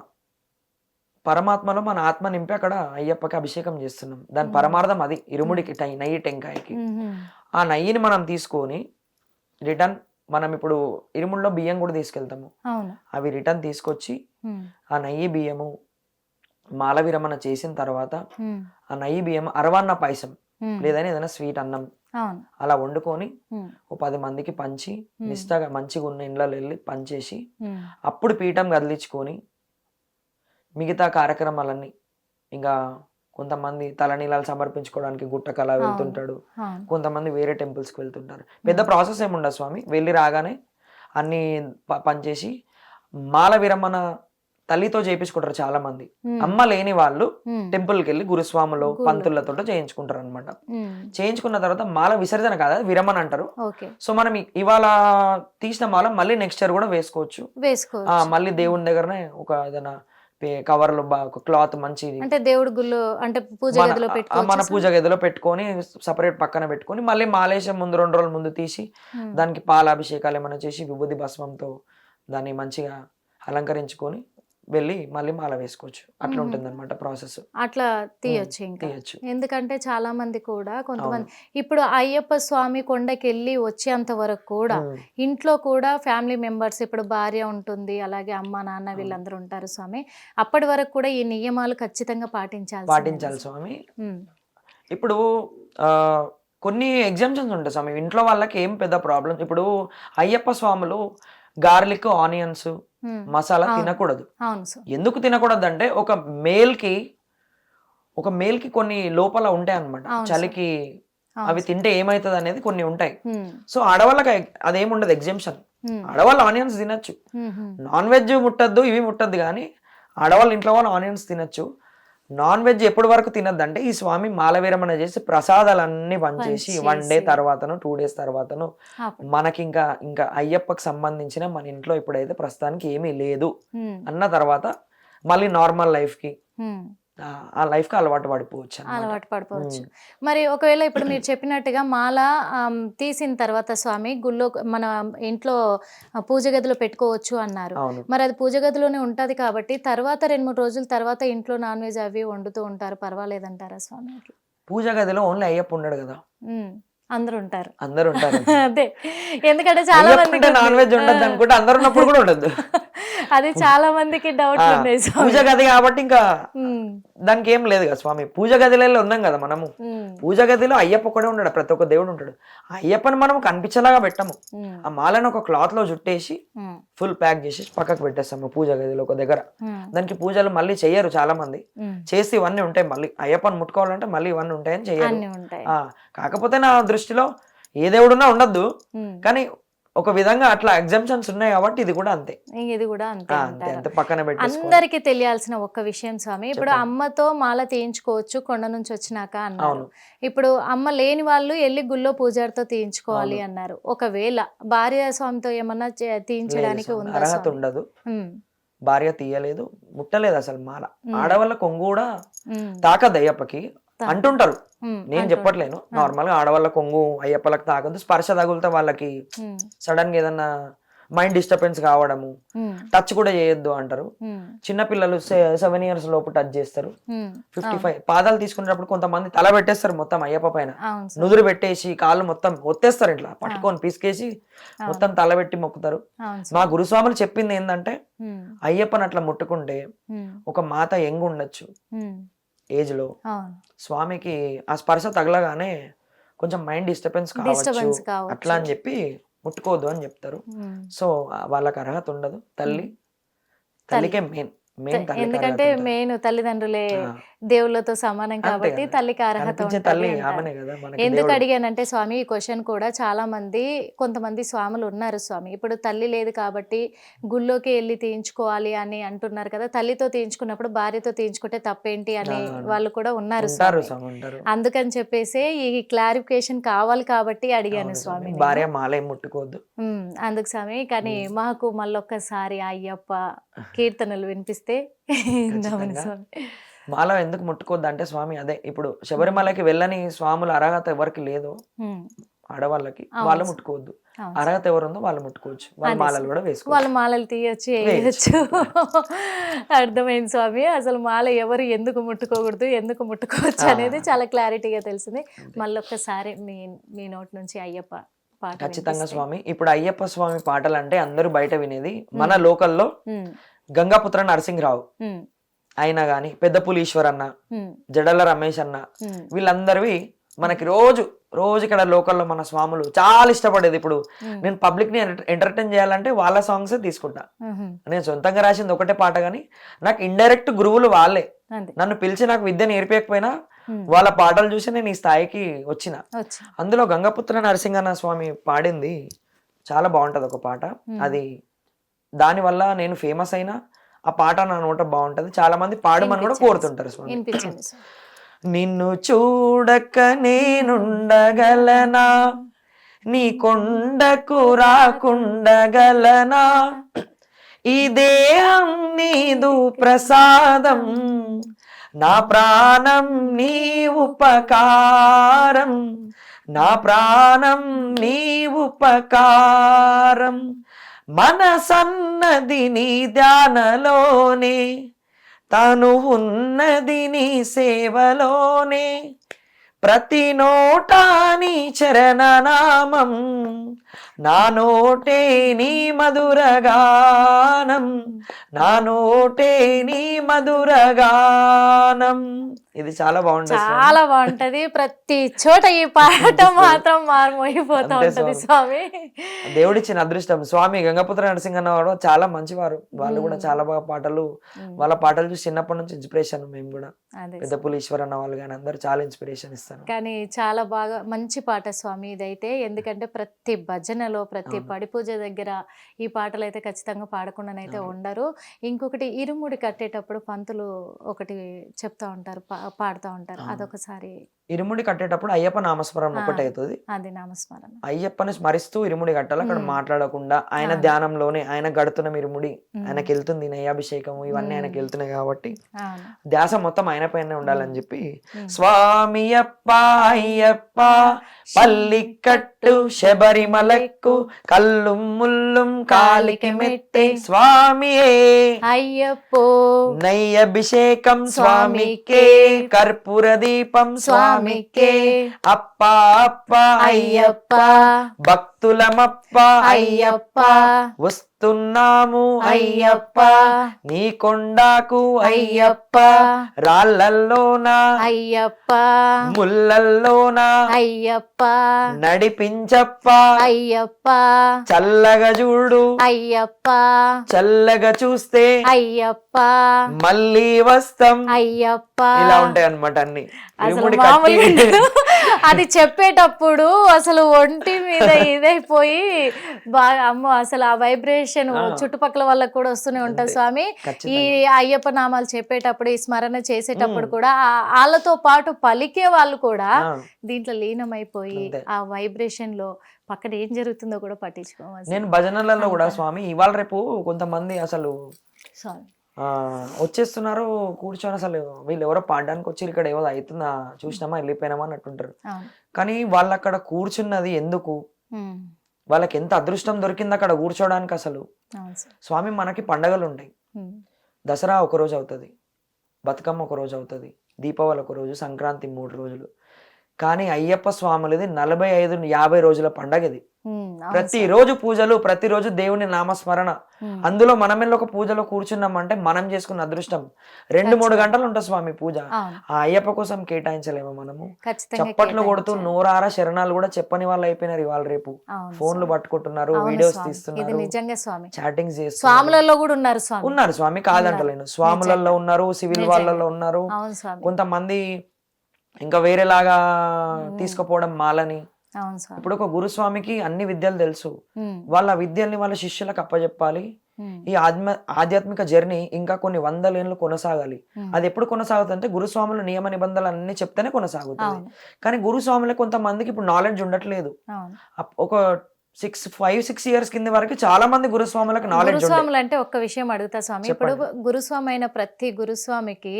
పరమాత్మలో మన ఆత్మ నింపి అక్కడ అయ్యప్పకి అభిషేకం చేస్తున్నాం. దాని పరమార్థం అది ఇరుముడికి నెయ్యి టెంకాయకి. ఆ నెయ్యిని మనం తీసుకొని రిటర్న్ మనం ఇప్పుడు ఇరుముడిలో బియ్యం కూడా తీసుకెళ్తాము. అవి రిటర్న్ తీసుకొచ్చి ఆ నెయ్యి బియ్యము మాల విరమణ చేసిన తర్వాత ఆ నెయ్యి బియ్యం అరవన్న పాయసం లేదని ఏదైనా స్వీట్ అన్నం అలా వండుకొని ఓ 10 మందికి పంచి నిష్టగా మంచిగా ఉన్న ఇండ్లలో వెళ్ళి పంచేసి అప్పుడు పీఠం కదిలించుకొని మిగతా కార్యక్రమాలన్నీ ఇంకా కొంతమంది తలనీలాలు సమర్పించుకోవడానికి గుట్టకలా వెళ్తుంటాడు, కొంతమంది వేరే టెంపుల్స్కి వెళ్తుంటారు. పెద్ద ప్రాసెస్ ఏముండదు స్వామి. వెళ్ళి రాగానే అన్ని పనిచేసి మాల విరమణ తల్లితో చేయించుకుంటారు చాలా మంది. అమ్మ లేని వాళ్ళు టెంపుల్కి వెళ్ళి గురుస్వాములు పంతులతో చేయించుకుంటారు అనమాట. చేయించుకున్న తర్వాత మాల విసర్జన కాదు, విరమణ అంటారు. సో మనం ఇవాళ తీసిన మాల మళ్ళీ నెక్స్ట్ ఇయర్ కూడా వేసుకోవచ్చు. మళ్ళీ దేవుని దగ్గరనే ఒక ఏదైనా కవర్ లో ఒక క్లాత్ మంచి అంటే దేవుడి గుళ్ళో అంటే మన పూజ గదిలో పెట్టుకొని సపరేట్ పక్కన పెట్టుకొని మళ్ళీ మాలేశం ముందు 2 రోజుల ముందు తీసి దానికి పాలాభిషేకాలు ఏమైనా చేసి విభూది భస్మంతో దాన్ని మంచిగా అలంకరించుకొని వెళ్ళి మళ్ళీ మాల వేసుకోవచ్చు. అట్లా ఉంటుంది అనమాట ప్రాసెస్. అట్లా తీయొచ్చు. ఇంకా ఎందుకంటే చాలా మంది కూడా కొంతమంది ఇప్పుడు అయ్యప్ప స్వామి కొండకి వెళ్ళి వచ్చేంత వరకు కూడా ఇంట్లో కూడా ఫ్యామిలీ మెంబర్స్, ఇప్పుడు భార్య ఉంటుంది, అలాగే అమ్మ నాన్న వీళ్ళందరూ ఉంటారు స్వామి. అప్పటి వరకు కూడా ఈ నియమాలు ఖచ్చితంగా పాటించాలి స్వామి. ఇప్పుడు కొన్ని ఎగ్జామ్షన్స్ ఉంటాయి స్వామి. ఇంట్లో వాళ్ళకి ఏం పెద్ద ప్రాబ్లం. ఇప్పుడు అయ్యప్ప స్వాములు గార్లిక్, ఆనియన్స్, మసాలా తినకూడదు. ఎందుకు తినకూడదు అంటే ఒక మేల్ కి కొన్ని లోపల ఉంటాయి అన్నమాట. చలికి అవి తింటే ఏమైతుంది అనేది కొన్ని ఉంటాయి. సో ఆడవాళ్ళకి అదేముండదు ఎగ్జామ్షన్. ఆడవాళ్ళు ఆనియన్స్ తినచ్చు, నాన్ వెజ్ ముట్టద్దు, ఇవి ముట్టద్దు. కానీ ఆడవాళ్ళు ఇంట్లో వాళ్ళు ఆనియన్స్ తినచ్చు. నాన్ వెజ్ ఎప్పటి వరకు తినద్దు అంటే ఈ స్వామి మాల విరమణ చేసి ప్రసాదాలన్నీ పనిచేసి 1 డే తర్వాతను 2 డేస్ తర్వాతను మనకి ఇంకా అయ్యప్పకి సంబంధించిన మన ఇంట్లో ఇప్పుడైతే ప్రస్తుతానికి ఏమీ లేదు అన్న తర్వాత మళ్ళీ నార్మల్ లైఫ్ కి ఆ లైఫ్ కి అలవాటు పడిపోవచ్చు. మరి ఒకవేళ ఇప్పుడు మీరు చెప్పినట్టుగా మాల తీసిన తర్వాత స్వామి గుళ్ళో మన ఇంట్లో పూజ గదిలో పెట్టుకోవచ్చు అన్నారు. మరి అది పూజ గదిలోనే ఉంటది కాబట్టి తర్వాత 2-3 రోజుల తర్వాత ఇంట్లో నాన్ వెజ్ అవి వండుతూ ఉంటారు, పర్వాలేదంటారా స్వామి? పూజ గదిలో ఓన్లీ అయ్యప్ప ఉండడు కదా, అందరూ ఉంటారు. అదే ఎందుకంటే చాలా మంది నాన్ వెజ్ ఉండదు అనుకుంటే అందరు ఉన్నప్పుడు కూడా ఉండదు. అది చాలా మందికి డౌట్ ఉంది. పూజ గది కాబట్టి ఇంకా దానికి ఏం లేదు కదా స్వామి. పూజ గదిలో ఉన్నాం కదా మనము. పూజ గదిలో అయ్యప్ప కూడా ఉంటాడు, ప్రతి ఒక్క దేవుడు ఉంటాడు. అయ్యప్పని మనం కనిపించేలాగా పెట్టము. ఆ మాలను ఒక క్లాత్ లో చుట్టేసి ఫుల్ ప్యాక్ చేసి పక్కకు పెట్టేస్తాము పూజ గదిలో ఒక దగ్గర. దానికి పూజలు మళ్ళీ చెయ్యరు చాలా మంది. చేసి ఇవన్నీ ఉంటాయి. మళ్ళీ అయ్యప్పని ముట్టుకోవాలంటే మళ్ళీ ఇవన్నీ ఉంటాయని చెయ్యరు. కాకపోతే నా దృష్టిలో ఏ దేవుడున్నా ఉండద్దు, కానీ ఒక విధంగా అట్లా ఎగ్జామ్షన్స్ ఉన్నాయి కాబట్టి ఇది కూడా అంతే. పక్కన పెట్టి అందరికి తెలియాల్సిన ఒక విషయం స్వామి, ఇప్పుడు అమ్మతో మాల తీయించుకోవచ్చు కొండ నుంచి వచ్చినాక అన్నారు. ఇప్పుడు అమ్మ లేని వాళ్ళు వెళ్ళి గుళ్ళో పూజారితో తీయించుకోవాలి అన్నారు. ఒకవేళ భార్య స్వామితో ఏమన్నా తీయించడానికి అర్హత ఉండదు. భార్య తీయలేదు, ముట్టలేదు అసలు మాల. ఆడవాళ్ళ కొంగు కూడా తాకదు అయ్యప్పకి అంటుంటారు. నేను చెప్పట్లేను, నార్మల్ గా ఆడవాళ్ళ కొంగు అయ్యప్పలకు తాకదు. స్పర్శ తగులుతా వాళ్ళకి సడన్ గా ఏదన్నా మైండ్ డిస్టర్బెన్స్ కావడము, టచ్ కూడా చేయొద్దు అంటారు. చిన్నపిల్లలు 7 years లోపు టచ్ చేస్తారు. 55 పాదాలు తీసుకునేటప్పుడు కొంతమంది తల పెట్టేస్తారు మొత్తం అయ్యప్ప పైన, నుదురు పెట్టేసి కాళ్ళు మొత్తం ఒత్తేస్తారు, ఇట్లా పట్టుకొని పిసికేసి మొత్తం తల పెట్టి మొక్కుతారు. మా గురుస్వాములు చెప్పింది ఏంటంటే అయ్యప్పని అట్లా ముట్టుకుంటే ఒక మాత యంగ్ ఉండొచ్చు ఏజ్ లో, స్వామికి ఆ స్పర్శ తగలగానే కొంచెం మైండ్ డిస్టర్బెన్స్ కావచ్చు అట్లా అని చెప్పి ముట్టుకోవద్దు అని చెప్తారు. ఉమ్. సో వాళ్ళకి అర్హత ఉండదు. తల్లికే మెయిన్ ఎందుకంటే మెయిన్ తల్లిదండ్రులే దేవుళ్ళతో సమానం కాబట్టి తల్లికి అర్హత తల్లి ఉంటుంది ఆమెనే అంటారు. కదా మనకి ఎందుకు దేవుడు. అడిగానంటే స్వామి ఈ క్వశ్చన్ కూడా చాలా మంది కొంతమంది స్వాములు ఉన్నారు స్వామి. ఇప్పుడు తల్లి లేదు కాబట్టి గుళ్ళోకి వెళ్ళి తీయించుకోవాలి అని అంటున్నారు కదా. తల్లితో తీయించుకున్నప్పుడు భార్యతో తీయించుకుంటే తప్పేంటి అని వాళ్ళు కూడా ఉన్నారు ఉంటారు స్వామి. స్వామి, ఉంటారు. అందుకని చెప్పేసి ఈ క్లారిఫికేషన్ కావాలి కాబట్టి అడిగాను స్వామి నేను. భార్య మాలేం ముట్టుకోవద్దు. అందుకు స్వామి. కానీ మాకు మళ్ళొక్కసారి అయ్యప్ప కీర్తనలు వినిపిస్తే ఇందామని స్వామి. మాల ఎందుకు ముట్టుకోవద్దు అంటే స్వామి అదే, ఇప్పుడు శబరిమలకి వెళ్ళని స్వాముల అర్హత ఎవరికి లేదో ఆడవాళ్ళకి వాళ్ళు ముట్టుకోవద్దు. అర్హత ఎవరుందో వాళ్ళు ముట్టుకోవచ్చు. వాళ్ళ మాలలు కూడా వేసుకోవచ్చు. వాళ్ళు మాలలు తీయొచ్చు, వేయచ్చు. అర్థమైంది స్వామి. అసలు మాల ఎవరు ఎందుకు ముట్టుకోకూడదు, ఎందుకు ముట్టుకోవచ్చు అనేది చాలా క్లారిటీగా తెలిసింది. మళ్ళొక్కసారి మీ నోటి నుంచి అయ్యప్ప పాట ఖచ్చితంగా స్వామి. ఇప్పుడు అయ్యప్ప స్వామి పాటలు అంటే అందరూ బయట వినేది, మన లోకల్లో గంగాపుత్ర నరసింహరావు అయినా గాని, పెద్ద పులీశ్వర్ అన్న, జడల రమేష్ అన్న, వీళ్ళందరివి మనకి రోజు ఇక్కడ లోకల్లో మన స్వాములు చాలా ఇష్టపడేది. ఇప్పుడు నేను పబ్లిక్ ని ఎంటర్టైన్ చేయాలంటే వాళ్ళ సాంగ్స్ తీసుకుంటా. నేను సొంతంగా రాసింది ఒకటే పాట గానీ నాకు ఇండైరెక్ట్ గురువులు వాళ్ళే. నన్ను పిలిచి నాకు విద్య నేర్పకపోయినా వాళ్ళ పాటలు చూసి నేను ఈ స్థాయికి వచ్చిన. అందులో గంగపుత్ర నరసింహన్న స్వామి పాడింది చాలా బాగుంటది ఒక పాట. అది దాని వల్ల నేను ఫేమస్ అయినా ఆ పాట నా నోట బాగుంటది. చాలా మంది పాడమని కూడా కోరుతుంటారు స్వామి. నిన్ను చూడక నేనుండగలనా, నీ కొండకు రాకుండగలనా, ఈ దేహం నీదు ప్రసాదం, నా ప్రాణం నీ ఉపకారం, నా ప్రాణం నీ ఉపకారం, మనసన్నది నీ ధ్యానలోనే, తను ఉన్నది నీ సేవలోనే, ప్రతి నోటా నీ చరణనామం, నా నోటే నీ మధురగానం, నా నోటే నీ మధురగానం. ఇది చాలా బాగుంటది, చాలా బాగుంటది. ప్రతి చోట ఈ పాట మాత్రం మారుమోగిపోతా ఉంటది స్వామి. దేవుడిచ్చిన అదృష్టం. స్వామి గంగపుత్ర నరసింహన్న వాడు చాలా మంచివారు. వాళ్ళు కూడా చాలా బాగా పాటలు, వాళ్ళ పాటలు చూసి చిన్నప్పటి నుంచి ఇన్స్పిరేషన్. మేము కూడా పెద్ద పులీశ్వర్ అన్న వాళ్ళు కానీ అందరు చాలా ఇన్స్పిరేషన్ ఇస్తారు. కానీ చాలా బాగా మంచి పాట స్వామి ఇదైతే. ఎందుకంటే ప్రతి భజనలో, ప్రతి పడి పూజ దగ్గర ఈ పాటలు అయితే ఖచ్చితంగా పాడకుండానైతే ఉండరు. ఇంకొకటి ఇరుముడి కట్టేటప్పుడు పంతులు ఒకటి చెప్తా ఉంటారు, పాడుతూ ఉంటారు. అదొకసారి. ఇరుముడి కట్టేటప్పుడు అయ్యప్ప నామస్మరణ ఒకటి అవుతుంది. అది నామస్మరణ. అయ్యప్పని స్మరిస్తూ ఇరుముడి కట్టాలి. అక్కడ మాట్లాడకుండా ఆయన ధ్యానంలోనే ఆయన గడుతున్న ఇరుముడి ఆయనకి వెళ్తుంది, నయ్యాభిషేకం ఇవన్నీ ఆయనకి వెళ్తున్నాయి కాబట్టి ధ్యాస మొత్తం ఆయన పైన ఉండాలని చెప్పి స్వామి అప్ప అయ్యప్ప పల్లికట్టు శబరిమలకు కల్లు ముల్లుం కాలికి మెత్తే స్వామియే అయ్యప్పో, నయ్యభిషేకం స్వామికే, కర్పూర దీపం స్వామికే, అప్ప అప్ప అయ్యప్ప భక్తులమప్ప అయ్యప్ప, వస్తున్నాము అయ్యప్ప నీ కొండాకు అయ్యప్ప, రాళ్ళల్లోనా అయ్యప్ప, ముళ్ళల్లోనా అయ్యప్ప, నడిపించప్ప అయ్యప్ప, చల్లగా చూడు అయ్యప్ప, చల్లగా చూస్తే అయ్యప్ప, మళ్ళీ వస్తాం అయ్యప్ప. ఇలా ఉంటాయి అన్నమాట అన్ని. అసలు అది చెప్పేటప్పుడు అసలు ఒంటి మీద ఇదైపోయి బాగా అమ్మో, అసలు ఆ వైబ్రేషన్ చుట్టుపక్కల వాళ్ళకి కూడా వస్తూనే ఉంటుంది స్వామి. ఈ అయ్యప్ప నామాలు చెప్పేటప్పుడు, ఈ స్మరణ చేసేటప్పుడు కూడా వాళ్ళతో పాటు పలికే వాళ్ళు కూడా దీంట్లో లీనమైపోయి ఆ వైబ్రేషన్ లో పక్కన ఏం జరుగుతుందో కూడా పట్టించుకోవాలి. నేను భజనలలో కూడా స్వామి ఇవాళ రేపు కొంతమంది అసలు స్వామి వచ్చేస్తున్నారు కూర్చొని, అసలు వీళ్ళు ఎవరో పాడడానికి వచ్చి ఇక్కడ ఏమో అవుతుందా చూసినామా వెళ్ళిపోయినామా అన్నట్టుంటారు. కానీ వాళ్ళు అక్కడ కూర్చున్నది ఎందుకు, వాళ్ళకి ఎంత అదృష్టం దొరికింది అక్కడ కూర్చోడానికి. అసలు స్వామి మనకి పండగలు ఉంటాయి. దసరా ఒక రోజు అవుతుంది, బతుకమ్మ ఒక రోజు అవుతుంది, దీపావళి ఒక రోజు, సంక్రాంతి 3 రోజులు. కానీ అయ్యప్ప స్వాములది 45-50 రోజుల పండగ ఇది. ప్రతిరోజు పూజలు, ప్రతిరోజు దేవుని నామస్మరణ. అందులో మనమెల్లి ఒక పూజలో కూర్చున్నామంటే మనం చేసుకున్న అదృష్టం. 2-3 గంటలు ఉంటుంది స్వామి పూజ. ఆ అయ్యప్ప కోసం కేటాయించలేమో మనము. చప్పట్లు కొడుతూ నోరారా శరణాలు కూడా చెప్పని వాళ్ళు అయిపోయినారు ఇవాళ రేపు. ఫోన్లు పట్టుకుంటున్నారు, వీడియోస్ తీస్తున్నారు, నిజంగా స్వామి చాటింగ్స్ చేస్తున్నారు. స్వాములలో కూడా ఉన్నారు స్వామి, ఉన్నారు స్వామి, కాదంటలేను. స్వాములలో ఉన్నారు, సివిల్ వాళ్ళలో ఉన్నారు, అవును స్వామి. కొంతమంది ఇంకా వేరేలాగా తీసుకుపోవడం మాలని. అవును స్వామి. ఇప్పుడు ఒక గురుస్వామికి అన్ని విద్యలు తెలుసు, వాళ్ళ విద్యల్ని వాళ్ళ శిష్యులకు అప్పచెప్పాలి. ఈ ఆధ్యాత్మిక జర్నీ ఇంకా కొన్ని 100 ఏళ్ళు కొనసాగాలి. అది ఎప్పుడు కొనసాగుతుంది అంటే గురుస్వాముల నియమ నిబంధనలు అన్ని చెప్తేనే కొనసాగుతుంది. కానీ గురుస్వాములకు కొంతమందికి ఇప్పుడు నాలెడ్జ్ ఉండట్లేదు. ఒక 5-6 ఇయర్స్ కింద వరకు చాలా మంది గురుస్వాములకు నాలెడ్జ్. గురుస్వాములు అంటే ఒక్క విషయం అడుగుతా స్వామి. ఇప్పుడు గురుస్వామి అయిన ప్రతి గురుస్వామికి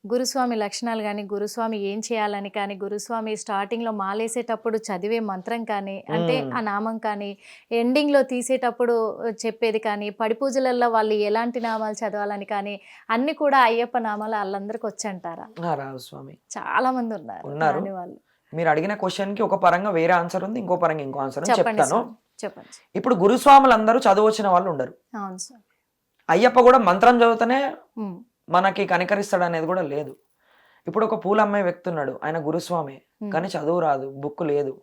గురుస్వామి లక్షణాలు కానీ, గురుస్వామి ఏం చేయాలని కానీ, గురుస్వామి స్టార్టింగ్ లో మాలేసేటప్పుడు చదివే మంత్రం కానీ, అంటే ఆ నామం కానీ, ఎండింగ్ లో తీసేటప్పుడు చెప్పేది కానీ, పడి పూజలలో వాళ్ళు ఎలాంటి నామాలు చదవాలని కానీ, అన్ని కూడా అయ్యప్ప నామాలు వాళ్ళందరికి వచ్చంటారా? రావు స్వామి, చాలా మంది ఉన్నారు వాళ్ళు. మీరు అడిగిన క్వశ్చన్ కి ఒక పరంగా వేరే ఆన్సర్ ఉంది, ఇంకో పరంగా ఇంకో ఆన్సర్ చెప్తాను. చెప్పండి. ఇప్పుడు గురుస్వాములందరూ చదువు వచ్చిన వాళ్ళు ఉండరు. అవును సార్. అయ్యప్ప కూడా మంత్రం చదువుతూనే మనకి కనికరిస్తాడు అనేది కూడా లేదు. ఇప్పుడు ఒక పూలమ్మే వ్యక్తి ఉన్నాడు, ఆయన గురుస్వామి, కానీ చదువు రాదు, బుక్ లేదు.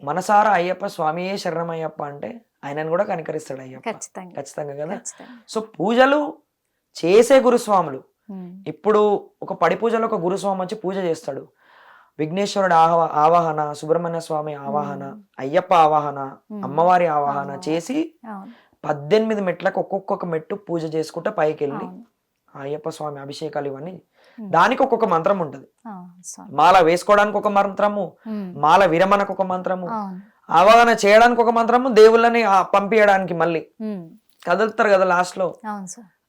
మనసారా అయ్యప్ప స్వామియే శరణమయ్యప్ప అంటే ఆయనను కూడా కనికరిస్తాడు అయ్యప్ప, ఖచ్చితంగా కదా. సో పూజలు చేసే గురుస్వాములు, ఇప్పుడు ఒక పడి పూజలో ఒక గురుస్వామి వచ్చి పూజ చేస్తాడు. విఘ్నేశ్వరుడు ఆవాహన, సుబ్రహ్మణ్య స్వామి ఆవాహన, అయ్యప్ప ఆవాహన, అమ్మవారి ఆవాహన చేసి 18 మెట్లకు ఒక్కొక్క మెట్టు పూజ చేసుకుంటే పైకి వెళ్ళి అయ్యప్ప స్వామి అభిషేకాలు ఇవన్నీ, దానికి ఒక్కొక్క మంత్రం ఉంటది. మాల వేసుకోవడానికి ఒక మంత్రము, మాల విరమణకు ఒక మంత్రము, ఆవాహన చేయడానికి ఒక మంత్రము, దేవుళ్ళని పంపించడానికి మళ్ళీ కదులుతారు కదా లాస్ట్ లో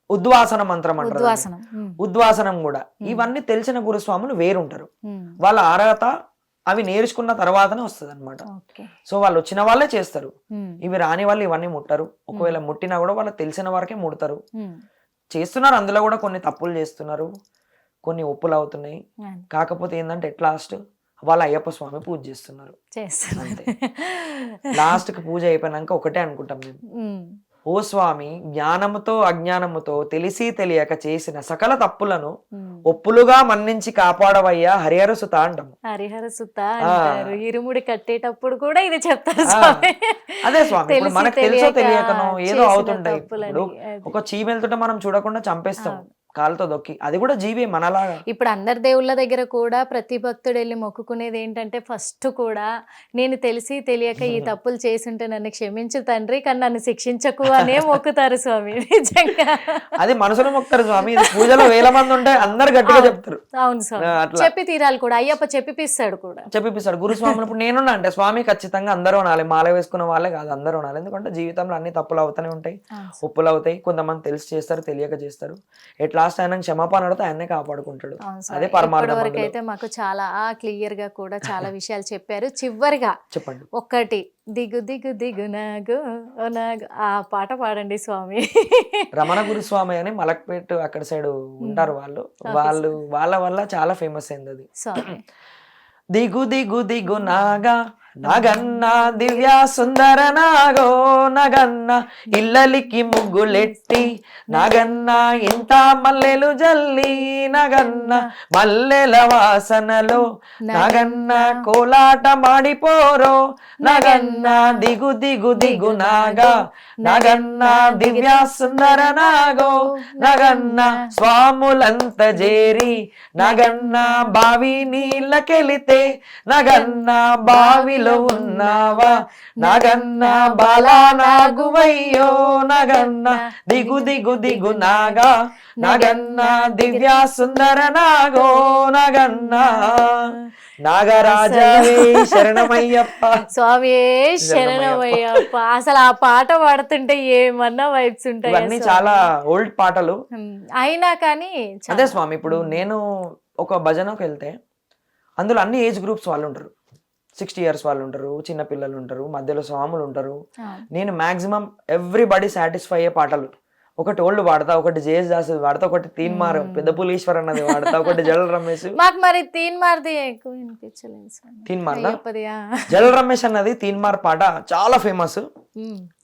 ఉద్వాసన మంత్రం అంటారు, ఉద్వాసనం కూడా. ఇవన్నీ తెలిసిన గురుస్వాములు వేరుంటారు, వాళ్ళ అర్హత అవి నేర్చుకున్న తర్వాతనే వస్తుంది అనమాట. సో వాళ్ళు వచ్చిన వాళ్ళే చేస్తారు, ఇవి రాని వాళ్ళు ఇవన్నీ ముట్టరు. ఒకవేళ ముట్టినా కూడా వాళ్ళకి తెలిసిన వరకే ముడతారు. చేస్తున్నారు, అందులో కూడా కొన్ని తప్పులు చేస్తున్నారు, కొన్ని ఒప్పులు అవుతున్నాయి. కాకపోతే ఏంటంటే ఎట్ లాస్ట్ వాళ్ళ అయ్యప్ప స్వామి పూజ చేస్తున్నారు అంతే. లాస్ట్ కి పూజ అయిపోయినాక ఒకటే అనుకుంటాం మేము, ఓ స్వామి, జ్ఞానముతో అజ్ఞానముతో తెలిసి తెలియక చేసిన సకల తప్పులను ఒప్పులుగా మన్నించి కాపాడవయ్యా హరిహర సుత అంటాము. హరిహర సుత అంటారు. ఇరుముడి కట్టేటప్పుడు కూడా ఇది చెప్తారు. అదే స్వామి, ఇప్పుడు మనకు తెలుసో తెలియకనో ఏదో అవుతుంటాయి. ఇప్పుడు ఒక చీమ వెళ్తుంటే మనం చూడకుండా చంపేస్తాం కాలుతో దొక్కి, అది కూడా జీవే మనలాగా. ఇప్పుడు అందరి దేవుళ్ళ దగ్గర కూడా ప్రతి భక్తుడు వెళ్ళి మొక్కుకునేది ఏంటంటే ఫస్ట్ కూడా నేను తెలిసి తెలియక ఈ తప్పులు చేస్తుంటే నన్ను క్షమించు తండ్రి, కానీ నన్ను శిక్షించకు అనే మొక్కుతారు స్వామి. నిజంగా అది మనసులో మొక్కుతారు స్వామి. పూజలో 1000 మంది ఉంటే అందరు గట్టిగా చెప్తారు. అవును స్వామి, చెప్పి తీరాలి కూడా. అయ్యప్ప చెప్పిస్తాడు కూడా, చెప్పిస్తాడు గురుస్వామి. ఇప్పుడు నేనున్నా అంటే స్వామి ఖచ్చితంగా అందరూ అనాలి, మాల వేసుకున్న వాళ్ళే కాదు అందరూ అనాలి. ఎందుకంటే జీవితంలో అన్ని తప్పులు అవుతూనే ఉంటాయి, ఒప్పులు అవుతాయి. కొంతమంది తెలిసి చేస్తారు, తెలియక చేస్తారు. ఎట్లా లాస్ట్ ఆయన క్షమాపణ అడితే ఆయన్నే కాపాడుకుంటాడు. అదే పరమార్థం. వరకు అయితే మాకు చాలా క్లియర్ గా కూడా చాలా విషయాలు చెప్పారు. చివరిగా చెప్పండి, ఒక్కటి దిగు దిగు దిగు నాగు నాగు ఆ పాట పాడండి స్వామి. రమణ గురుస్వామి అని మలక్పేట అక్కడ సైడ్ ఉంటారు వాళ్ళు, వాళ్ళ వల్ల చాలా ఫేమస్ అయింది అది. దిగు దిగు దిగు నాగా నగన్న దివ్య సుందర నాగో నగన్న ఇల్లలికి ముగ్గులెట్టి నగన్న ఇంత మల్లెలు జల్లి నగన్న మల్లెల వాసనలో నగన్న కోలాట మాడిపోరో నగన్న దిగు దిగు దిగు నాగా నగన్న దివ్య సుందర నాగో నగన్న స్వాములంత జేరి నగన్న బావి నీళ్ళకెళితే నగన్న బావి ఉన్నావా నగన్న బాలా నాగువయ్యో నగన్న దిగు దిగు దిగు నాగా నగన్న దివ్య సుందర నాగో నగన్న నాగరాజావే శరణమయ్యప్ప స్వామి శరణమయ్యప్ప. అసలు ఆ పాట పాడుతుంటే ఏమన్నా వైబ్స్ ఉంటాయి. ఇవన్నీ చాలా ఓల్డ్ పాటలు అయినా కానీ అదే స్వామి. ఇప్పుడు నేను ఒక భజనకు వెళ్తే అందులో అన్ని ఏజ్ గ్రూప్స్ వాళ్ళు ఉంటారు. 60 years వాళ్ళు ఉంటారు, చిన్న పిల్లలు ఉంటారు, మధ్యలో స్వాములు ఉంటారు. నేను మాక్సిమం ఎవ్రీబడి సాటిస్ఫై అయ్యే పాటలు ఒకటి ఓల్డ్ వాడతా, ఒకటి జేఎస్ దాస్ వాడతా, ఒకటి తీన్మార్ పెద్ద పులీశ్వర్ అన్నది వాడతా, ఒకటి జడల రమేష్. మాకు మరి తీన్మార్ది ఎక్కువ వినిపించలేదు స్వామి. తీన్మార్దా? అయ్యప్పదియా? జడల రమేష్ అన్నది తీన్మార్ పాట చాలా ఫేమస్.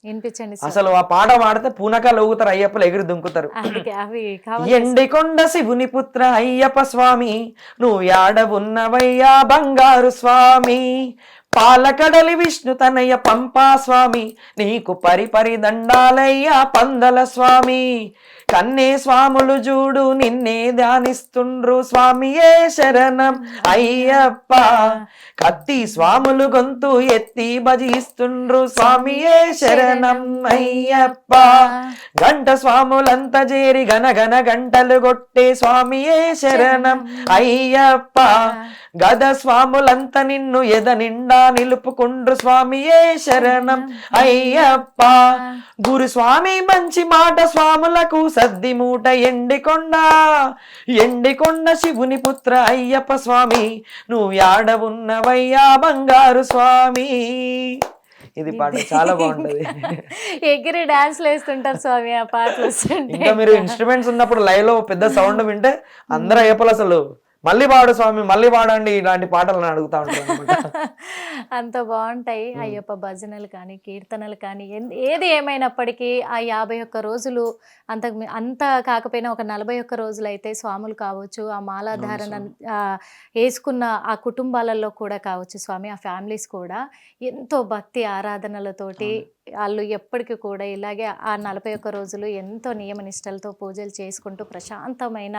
వినిపించండి అసలు ఆ పాట పాడితే పూనకాలు ఊగుతారు, అయ్యప్పలు ఎగిరి దుంకుతారు. అందుకే అవి కావాలి. ఎండికొండ శివుని పుత్ర అయ్యప్ప స్వామి, నువ్వు యాడ ఉన్నవయ్యా బంగారు స్వామి, పాలకడలి విష్ణు తనయ్య పంపా స్వామి, నీకు పరిపరి దండాలయ్యా పందల స్వామి, కన్నే స్వాములు చూడు నిన్నే ధ్యానిస్తుండ్రు స్వామియే శరణం అయ్యప్ప, కత్తి స్వాములు గొంతు ఎత్తి భజిస్తుండ్రు స్వామియే శరణం అయ్యప్ప, గంట స్వాములంత చేరి గనగన గంటలు కొట్టే స్వామియే శరణం అయ్యప్ప, గద స్వాములంత నిన్ను ఎద నిండా నిలుపుకుండ్రు స్వామియే శరణం అయ్యప్ప, గురు స్వామి మంచి మాట స్వాములకు సద్ది మూట ఎండికొండ, ఎండికొండ శివుని పుత్ర అయ్యప్ప స్వామి, నువ్వు యాడ ఉన్నవయ్యా బంగారు స్వామి. ఇది పాట చాలా బాగుంటది. ఎగిరి డాన్స్ వేస్తుంటారు స్వామి ఆ పాటలు. ఇంకా మీరు ఇన్స్ట్రుమెంట్స్ ఉన్నప్పుడు లైవ్ లో పెద్ద సౌండ్ వింటే అందరూ అయ్యప్పలు అసలు మళ్ళీ పాడు స్వామి మళ్ళీ పాడండి ఇలాంటి పాటలు అడుగుతా ఉంటారు అనమాట. అంత బాగుంటాయి అయ్యప్ప భజనలు కానీ కీర్తనలు కానీ ఏది ఏమైనప్పటికీ ఆ 51 రోజులు అంత కాకపోయినా ఒక 41 రోజులు అయితే స్వాములు కావచ్చు, ఆ మాలాధారణ వేసుకున్న ఆ కుటుంబాలలో కూడా కావచ్చు స్వామి, ఆ ఫ్యామిలీస్ కూడా ఎంతో భక్తి ఆరాధనలతోటి వాళ్ళు ఎప్పటికీ కూడా ఇలాగే ఆ 41 రోజులు ఎంతో నియమ నిష్టలతో పూజలు చేసుకుంటూ ప్రశాంతమైన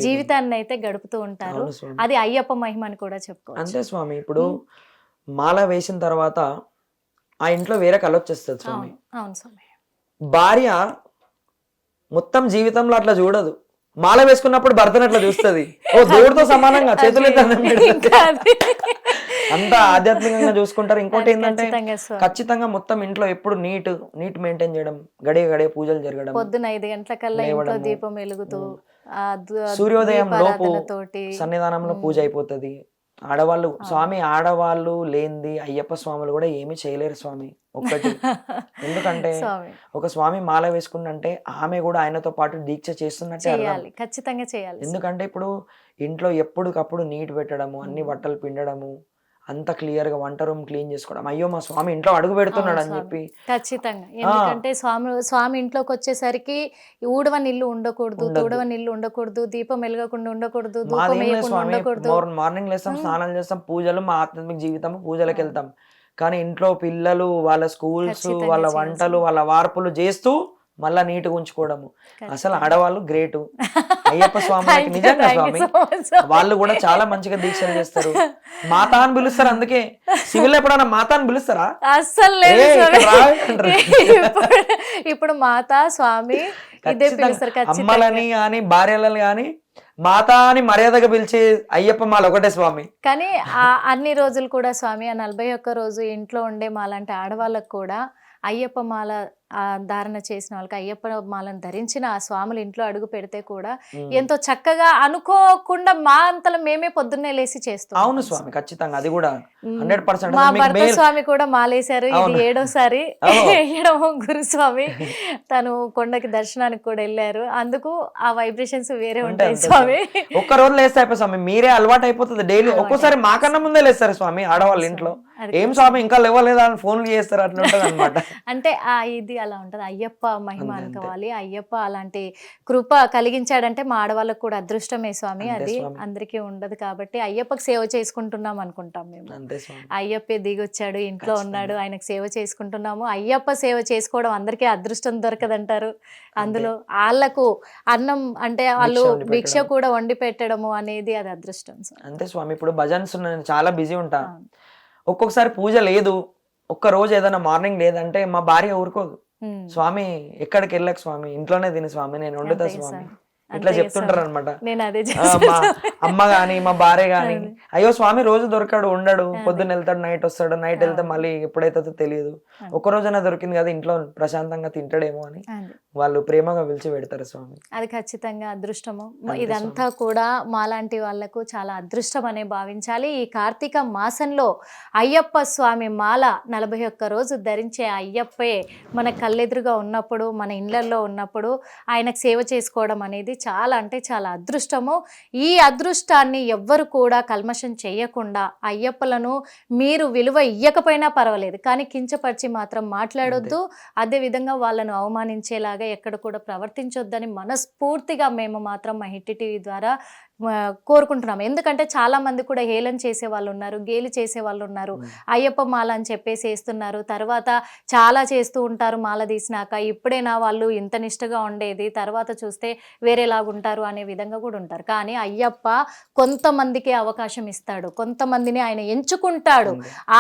జీవితాన్ని అయితే గడుపుతూ ఉంటారు. అది అయ్యప్ప మహిమ అని కూడా చెప్పుకోవచ్చు. అంతే స్వామి. ఇప్పుడు మాల వేసిన తర్వాత ఆ ఇంట్లో వేరే కళ వచ్చేస్తుంది స్వామి. అవును స్వామి. భార్య మొత్తం జీవితంలో అట్లా చూడదు, మాల వేసుకున్నప్పుడు భర్తను అట్లా చూస్తుంది. ఓ దేవుడితో సమానంగా చేతులు అంతా ఆధ్యాత్మికంగా చూసుకుంటారు. ఇంకోటి ఏంటంటే ఖచ్చితంగా మొత్తం ఇంట్లో ఎప్పుడు నీట్ మెయింటైన్ చేయడం, గడియ పూజలు జరగడం, పొద్దున 5 గంటలకల్లా ఇంట్లో దీపం వెలుగుతూ సూర్యోదయం లోపు సన్నిధానంలో పూజ అయిపోతుంది. ఆడవాళ్ళు స్వామి, ఆడవాళ్ళు లేనిది అయ్యప్ప స్వాములు కూడా ఏమీ చేయలేరు స్వామి. ఒక్కటి ఎందుకంటే ఒక స్వామి మాల వేసుకుంటే ఆమె కూడా ఆయనతో పాటు దీక్ష చేస్తున్నట్టే, ఖచ్చితంగా చేయాలి. ఎందుకంటే ఇప్పుడు ఇంట్లో ఎప్పటికప్పుడు నీట్ పెట్టడము, అన్ని బట్టలు పిండడము, అంత క్లియర్ గా వంట రూమ్ క్లీన్ చేసుకోవడం, అయ్యో మా స్వామి ఇంట్లో అడుగు పెడుతున్నాడు అని చెప్పి. ఖచ్చితంగా. ఎందుకంటే స్వామి ఇంట్లోకి వచ్చేసరికి ఊడవని ఇల్లు ఉండకూడదు, తూడవని ఇల్లు ఉండకూడదు, దీపం వెలగకుండా ఉండకూడదు, ధూపం వేయకుండా ఉండకూడదు. మార్నింగ్ లేస్తాం, స్నానం చేస్తాం, పూజలు, మా ఆధ్యాత్మిక జీవితం పూజలకు వెళ్తాం. కానీ ఇంట్లో పిల్లలు వాళ్ళ స్కూల్స్, వాళ్ళ వంటలు, వాళ్ళ వార్పులు చేస్తూ మళ్ళా నీట్గా ఉంచుకోవడము. అసలు ఆడవాళ్ళు గ్రేటు. అయ్యప్ప స్వామి నిజంగా స్వామి వాళ్ళు కూడా చాలా మంచిగా దీక్షలు చేస్తారు. మాతా అని పిలుస్తారు. అందుకే సివిల్ ఎప్పుడైనా మాతా అని పిలుస్తారా? అస్సలు లేదు. ఇప్పుడు మాతా స్వామి అమ్మలని కానీ భార్యలని కానీ మాతా అని మర్యాదగా పిలిచే అయ్యప్ప మాల ఒకటే స్వామి. కానీ అన్ని రోజులు కూడా స్వామి ఆ 41 రోజు ఇంట్లో ఉండే మాలాంటి ఆడవాళ్ళకు కూడా అయ్యప్ప మాల ధారణ చేసిన వాళ్ళకి, అయ్యప్ప మాలను ధరించిన ఆ స్వాములు ఇంట్లో అడుగు పెడితే కూడా ఎంతో చక్కగా అనుకోకుండా మా అంతలో మేమే పొద్దున్నే లేసి చేస్తాం. అవును స్వామి, ఖచ్చితంగా. అది కూడా 100%. మా భర్త స్వామి కూడా మాలేశారు. ఇది 7వసారి వేయడం. గురుస్వామి తను కొండకి దర్శనానికి కూడా వెళ్ళారు. అందుకు ఆ వైబ్రేషన్స్ వేరే ఉంటాయి స్వామి. ఒక్క రోజు లేస్తే అయిపోయి స్వామి మీరే అలవాటు అయిపోతుంది. డైలీ ఒక్కోసారి మాకన్నా ముందే లేస్తారు స్వామి ఆడవాళ్ళ ఇంట్లో. ఏం స్వామి ఇంకా లేవలేదా అని ఫోన్లు చేస్తారు, అట్లా ఉంటుంది అనమాట. అంటే ఇది అలా ఉంటది. అయ్యప్ప మహిమ అనుకోవాలి. అయ్యప్ప అలాంటి కృప కలిగించాడంటే మా ఆడవాళ్ళకు కూడా అదృష్టమే స్వామి. అది అందరికీ ఉండదు కాబట్టి అయ్యప్పకి సేవ చేసుకుంటున్నాం అనుకుంటాం మేము. అయ్యప్పే దిగొచ్చాడు, ఇంట్లో ఉన్నాడు, ఆయనకు సేవ చేసుకుంటున్నాము. అయ్యప్ప సేవ చేసుకోవడం అందరికీ అదృష్టం దొరకదంటారు. అందులో వాళ్ళకు అన్నం అంటే వాళ్ళు భిక్ష కూడా వండి పెట్టడము అనేది అది అదృష్టం. అంతే స్వామి. ఇప్పుడు భజన్స్ చాలా బిజీ ఉంటా, ఒక్కొక్కసారి పూజ లేదు, ఒక్క రోజు ఏదైనా మార్నింగ్ లేదంటే మా భార్య ఊరుకోదు. స్వామి ఎక్కడికి వెళ్ళకు స్వామి, ఇంట్లోనే తిని స్వామి, నేను వండుతా స్వామి. ఇట్లా చెప్తుంటారు అనమాట. నేను అదే మా అమ్మ గాని మా భార్య గాని, అయ్యో స్వామి రోజు దొరకడు, ఉండడు, పొద్దున్న వెళ్తాడు, నైట్ వస్తాడు, నైట్ వెళ్తే మళ్ళీ ఎప్పుడైతే తెలియదు, ఒక్క రోజైనా దొరికింది కదా ఇంట్లో ప్రశాంతంగా తింటాడేమో అని వాళ్ళు ప్రేమగా పిలిచి పెడతారు స్వామి. అది ఖచ్చితంగా అదృష్టము. ఇదంతా కూడా మాలాంటి వాళ్లకు చాలా అదృష్టం అనే భావించాలి. ఈ కార్తీక మాసంలో అయ్యప్ప స్వామి మాల 41 రోజు ధరించే అయ్యప్పే మన కళ్ళెదురుగా ఉన్నప్పుడు, మన ఇళ్లలో ఉన్నప్పుడు ఆయనకు సేవ చేసుకోవడం అనేది చాలా అంటే చాలా అదృష్టము. ఈ అదృష్టాన్ని ఎవ్వరు కూడా కల్మషం చేయకుండా అయ్యప్పలను మీరు విలువ ఇయ్యకపోయినా పర్వాలేదు, కానీ కించపరిచి మాత్రం మాట్లాడొద్దు. అదేవిధంగా వాళ్ళను అవమానించేలాగా ఎక్కడ కూడా ప్రవర్తించొద్దని మనస్ఫూర్తిగా మేము మాత్రం మా హిట్ టీవీ ద్వారా కోరుకుంటున్నాం. ఎందుకంటే చాలా మంది కూడా హేళన చేసే వాళ్ళు ఉన్నారు, గేలి చేసే వాళ్ళు ఉన్నారు. అయ్యప్ప మాల అని చెప్పేసి వేస్తున్నారు, తర్వాత చాలా చేస్తూ ఉంటారు మాల తీసినాక, ఇప్పుడేనా వాళ్ళు ఇంత నిష్టగా ఉండేది, తర్వాత చూస్తే వేరేలాగుంటారు అనే విధంగా కూడా ఉంటారు. కానీ అయ్యప్ప కొంతమందికి అవకాశం ఇస్తాడు, కొంతమందిని ఆయన ఎంచుకుంటాడు.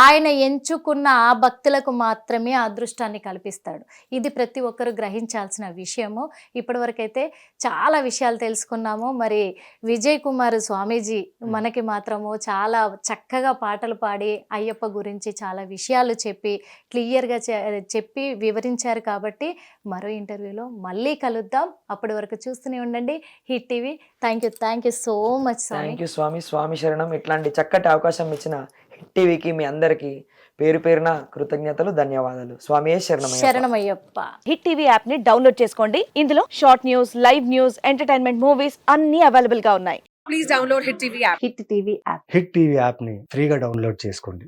ఆయన ఎంచుకున్న ఆ భక్తులకు మాత్రమే అదృష్టాన్ని కల్పిస్తాడు. ఇది ప్రతి ఒక్కరు గ్రహించాల్సిన విషయము. ఇప్పటివరకైతే చాలా విషయాలు తెలుసుకున్నాము. మరి విజయ్ కుమార్ స్వామీజీ మనకి మాత్రము చాలా చక్కగా పాటలు పాడి అయ్యప్ప గురించి చాలా విషయాలు చెప్పి క్లియర్గా చెప్పి వివరించారు. కాబట్టి మరో ఇంటర్వ్యూలో మళ్ళీ కలుద్దాం. అప్పటి వరకు చూస్తూనే ఉండండి Hit TV. Thank you so much Swami. Thank you Swami. స్వామి శరణం. ఇట్లాంటి చక్కటి అవకాశం ఇచ్చిన హిట్ టీవీకి మీ అందరికీ పేరు పేరున కృతజ్ఞతలు, ధన్యవాదాలు. స్వామియే శరణమయ్యప్ప. హిట్ టీవీ యాప్ ని డౌన్లోడ్ చేసుకోండి. ఇందులో short news, live news, entertainment movies అన్ని అవైలబుల్ గా ఉన్నాయి. Please download Hit TV app. Hit TV app. Hit TV యాప్ని ఫ్రీగా డౌన్లోడ్ చేసుకోండి.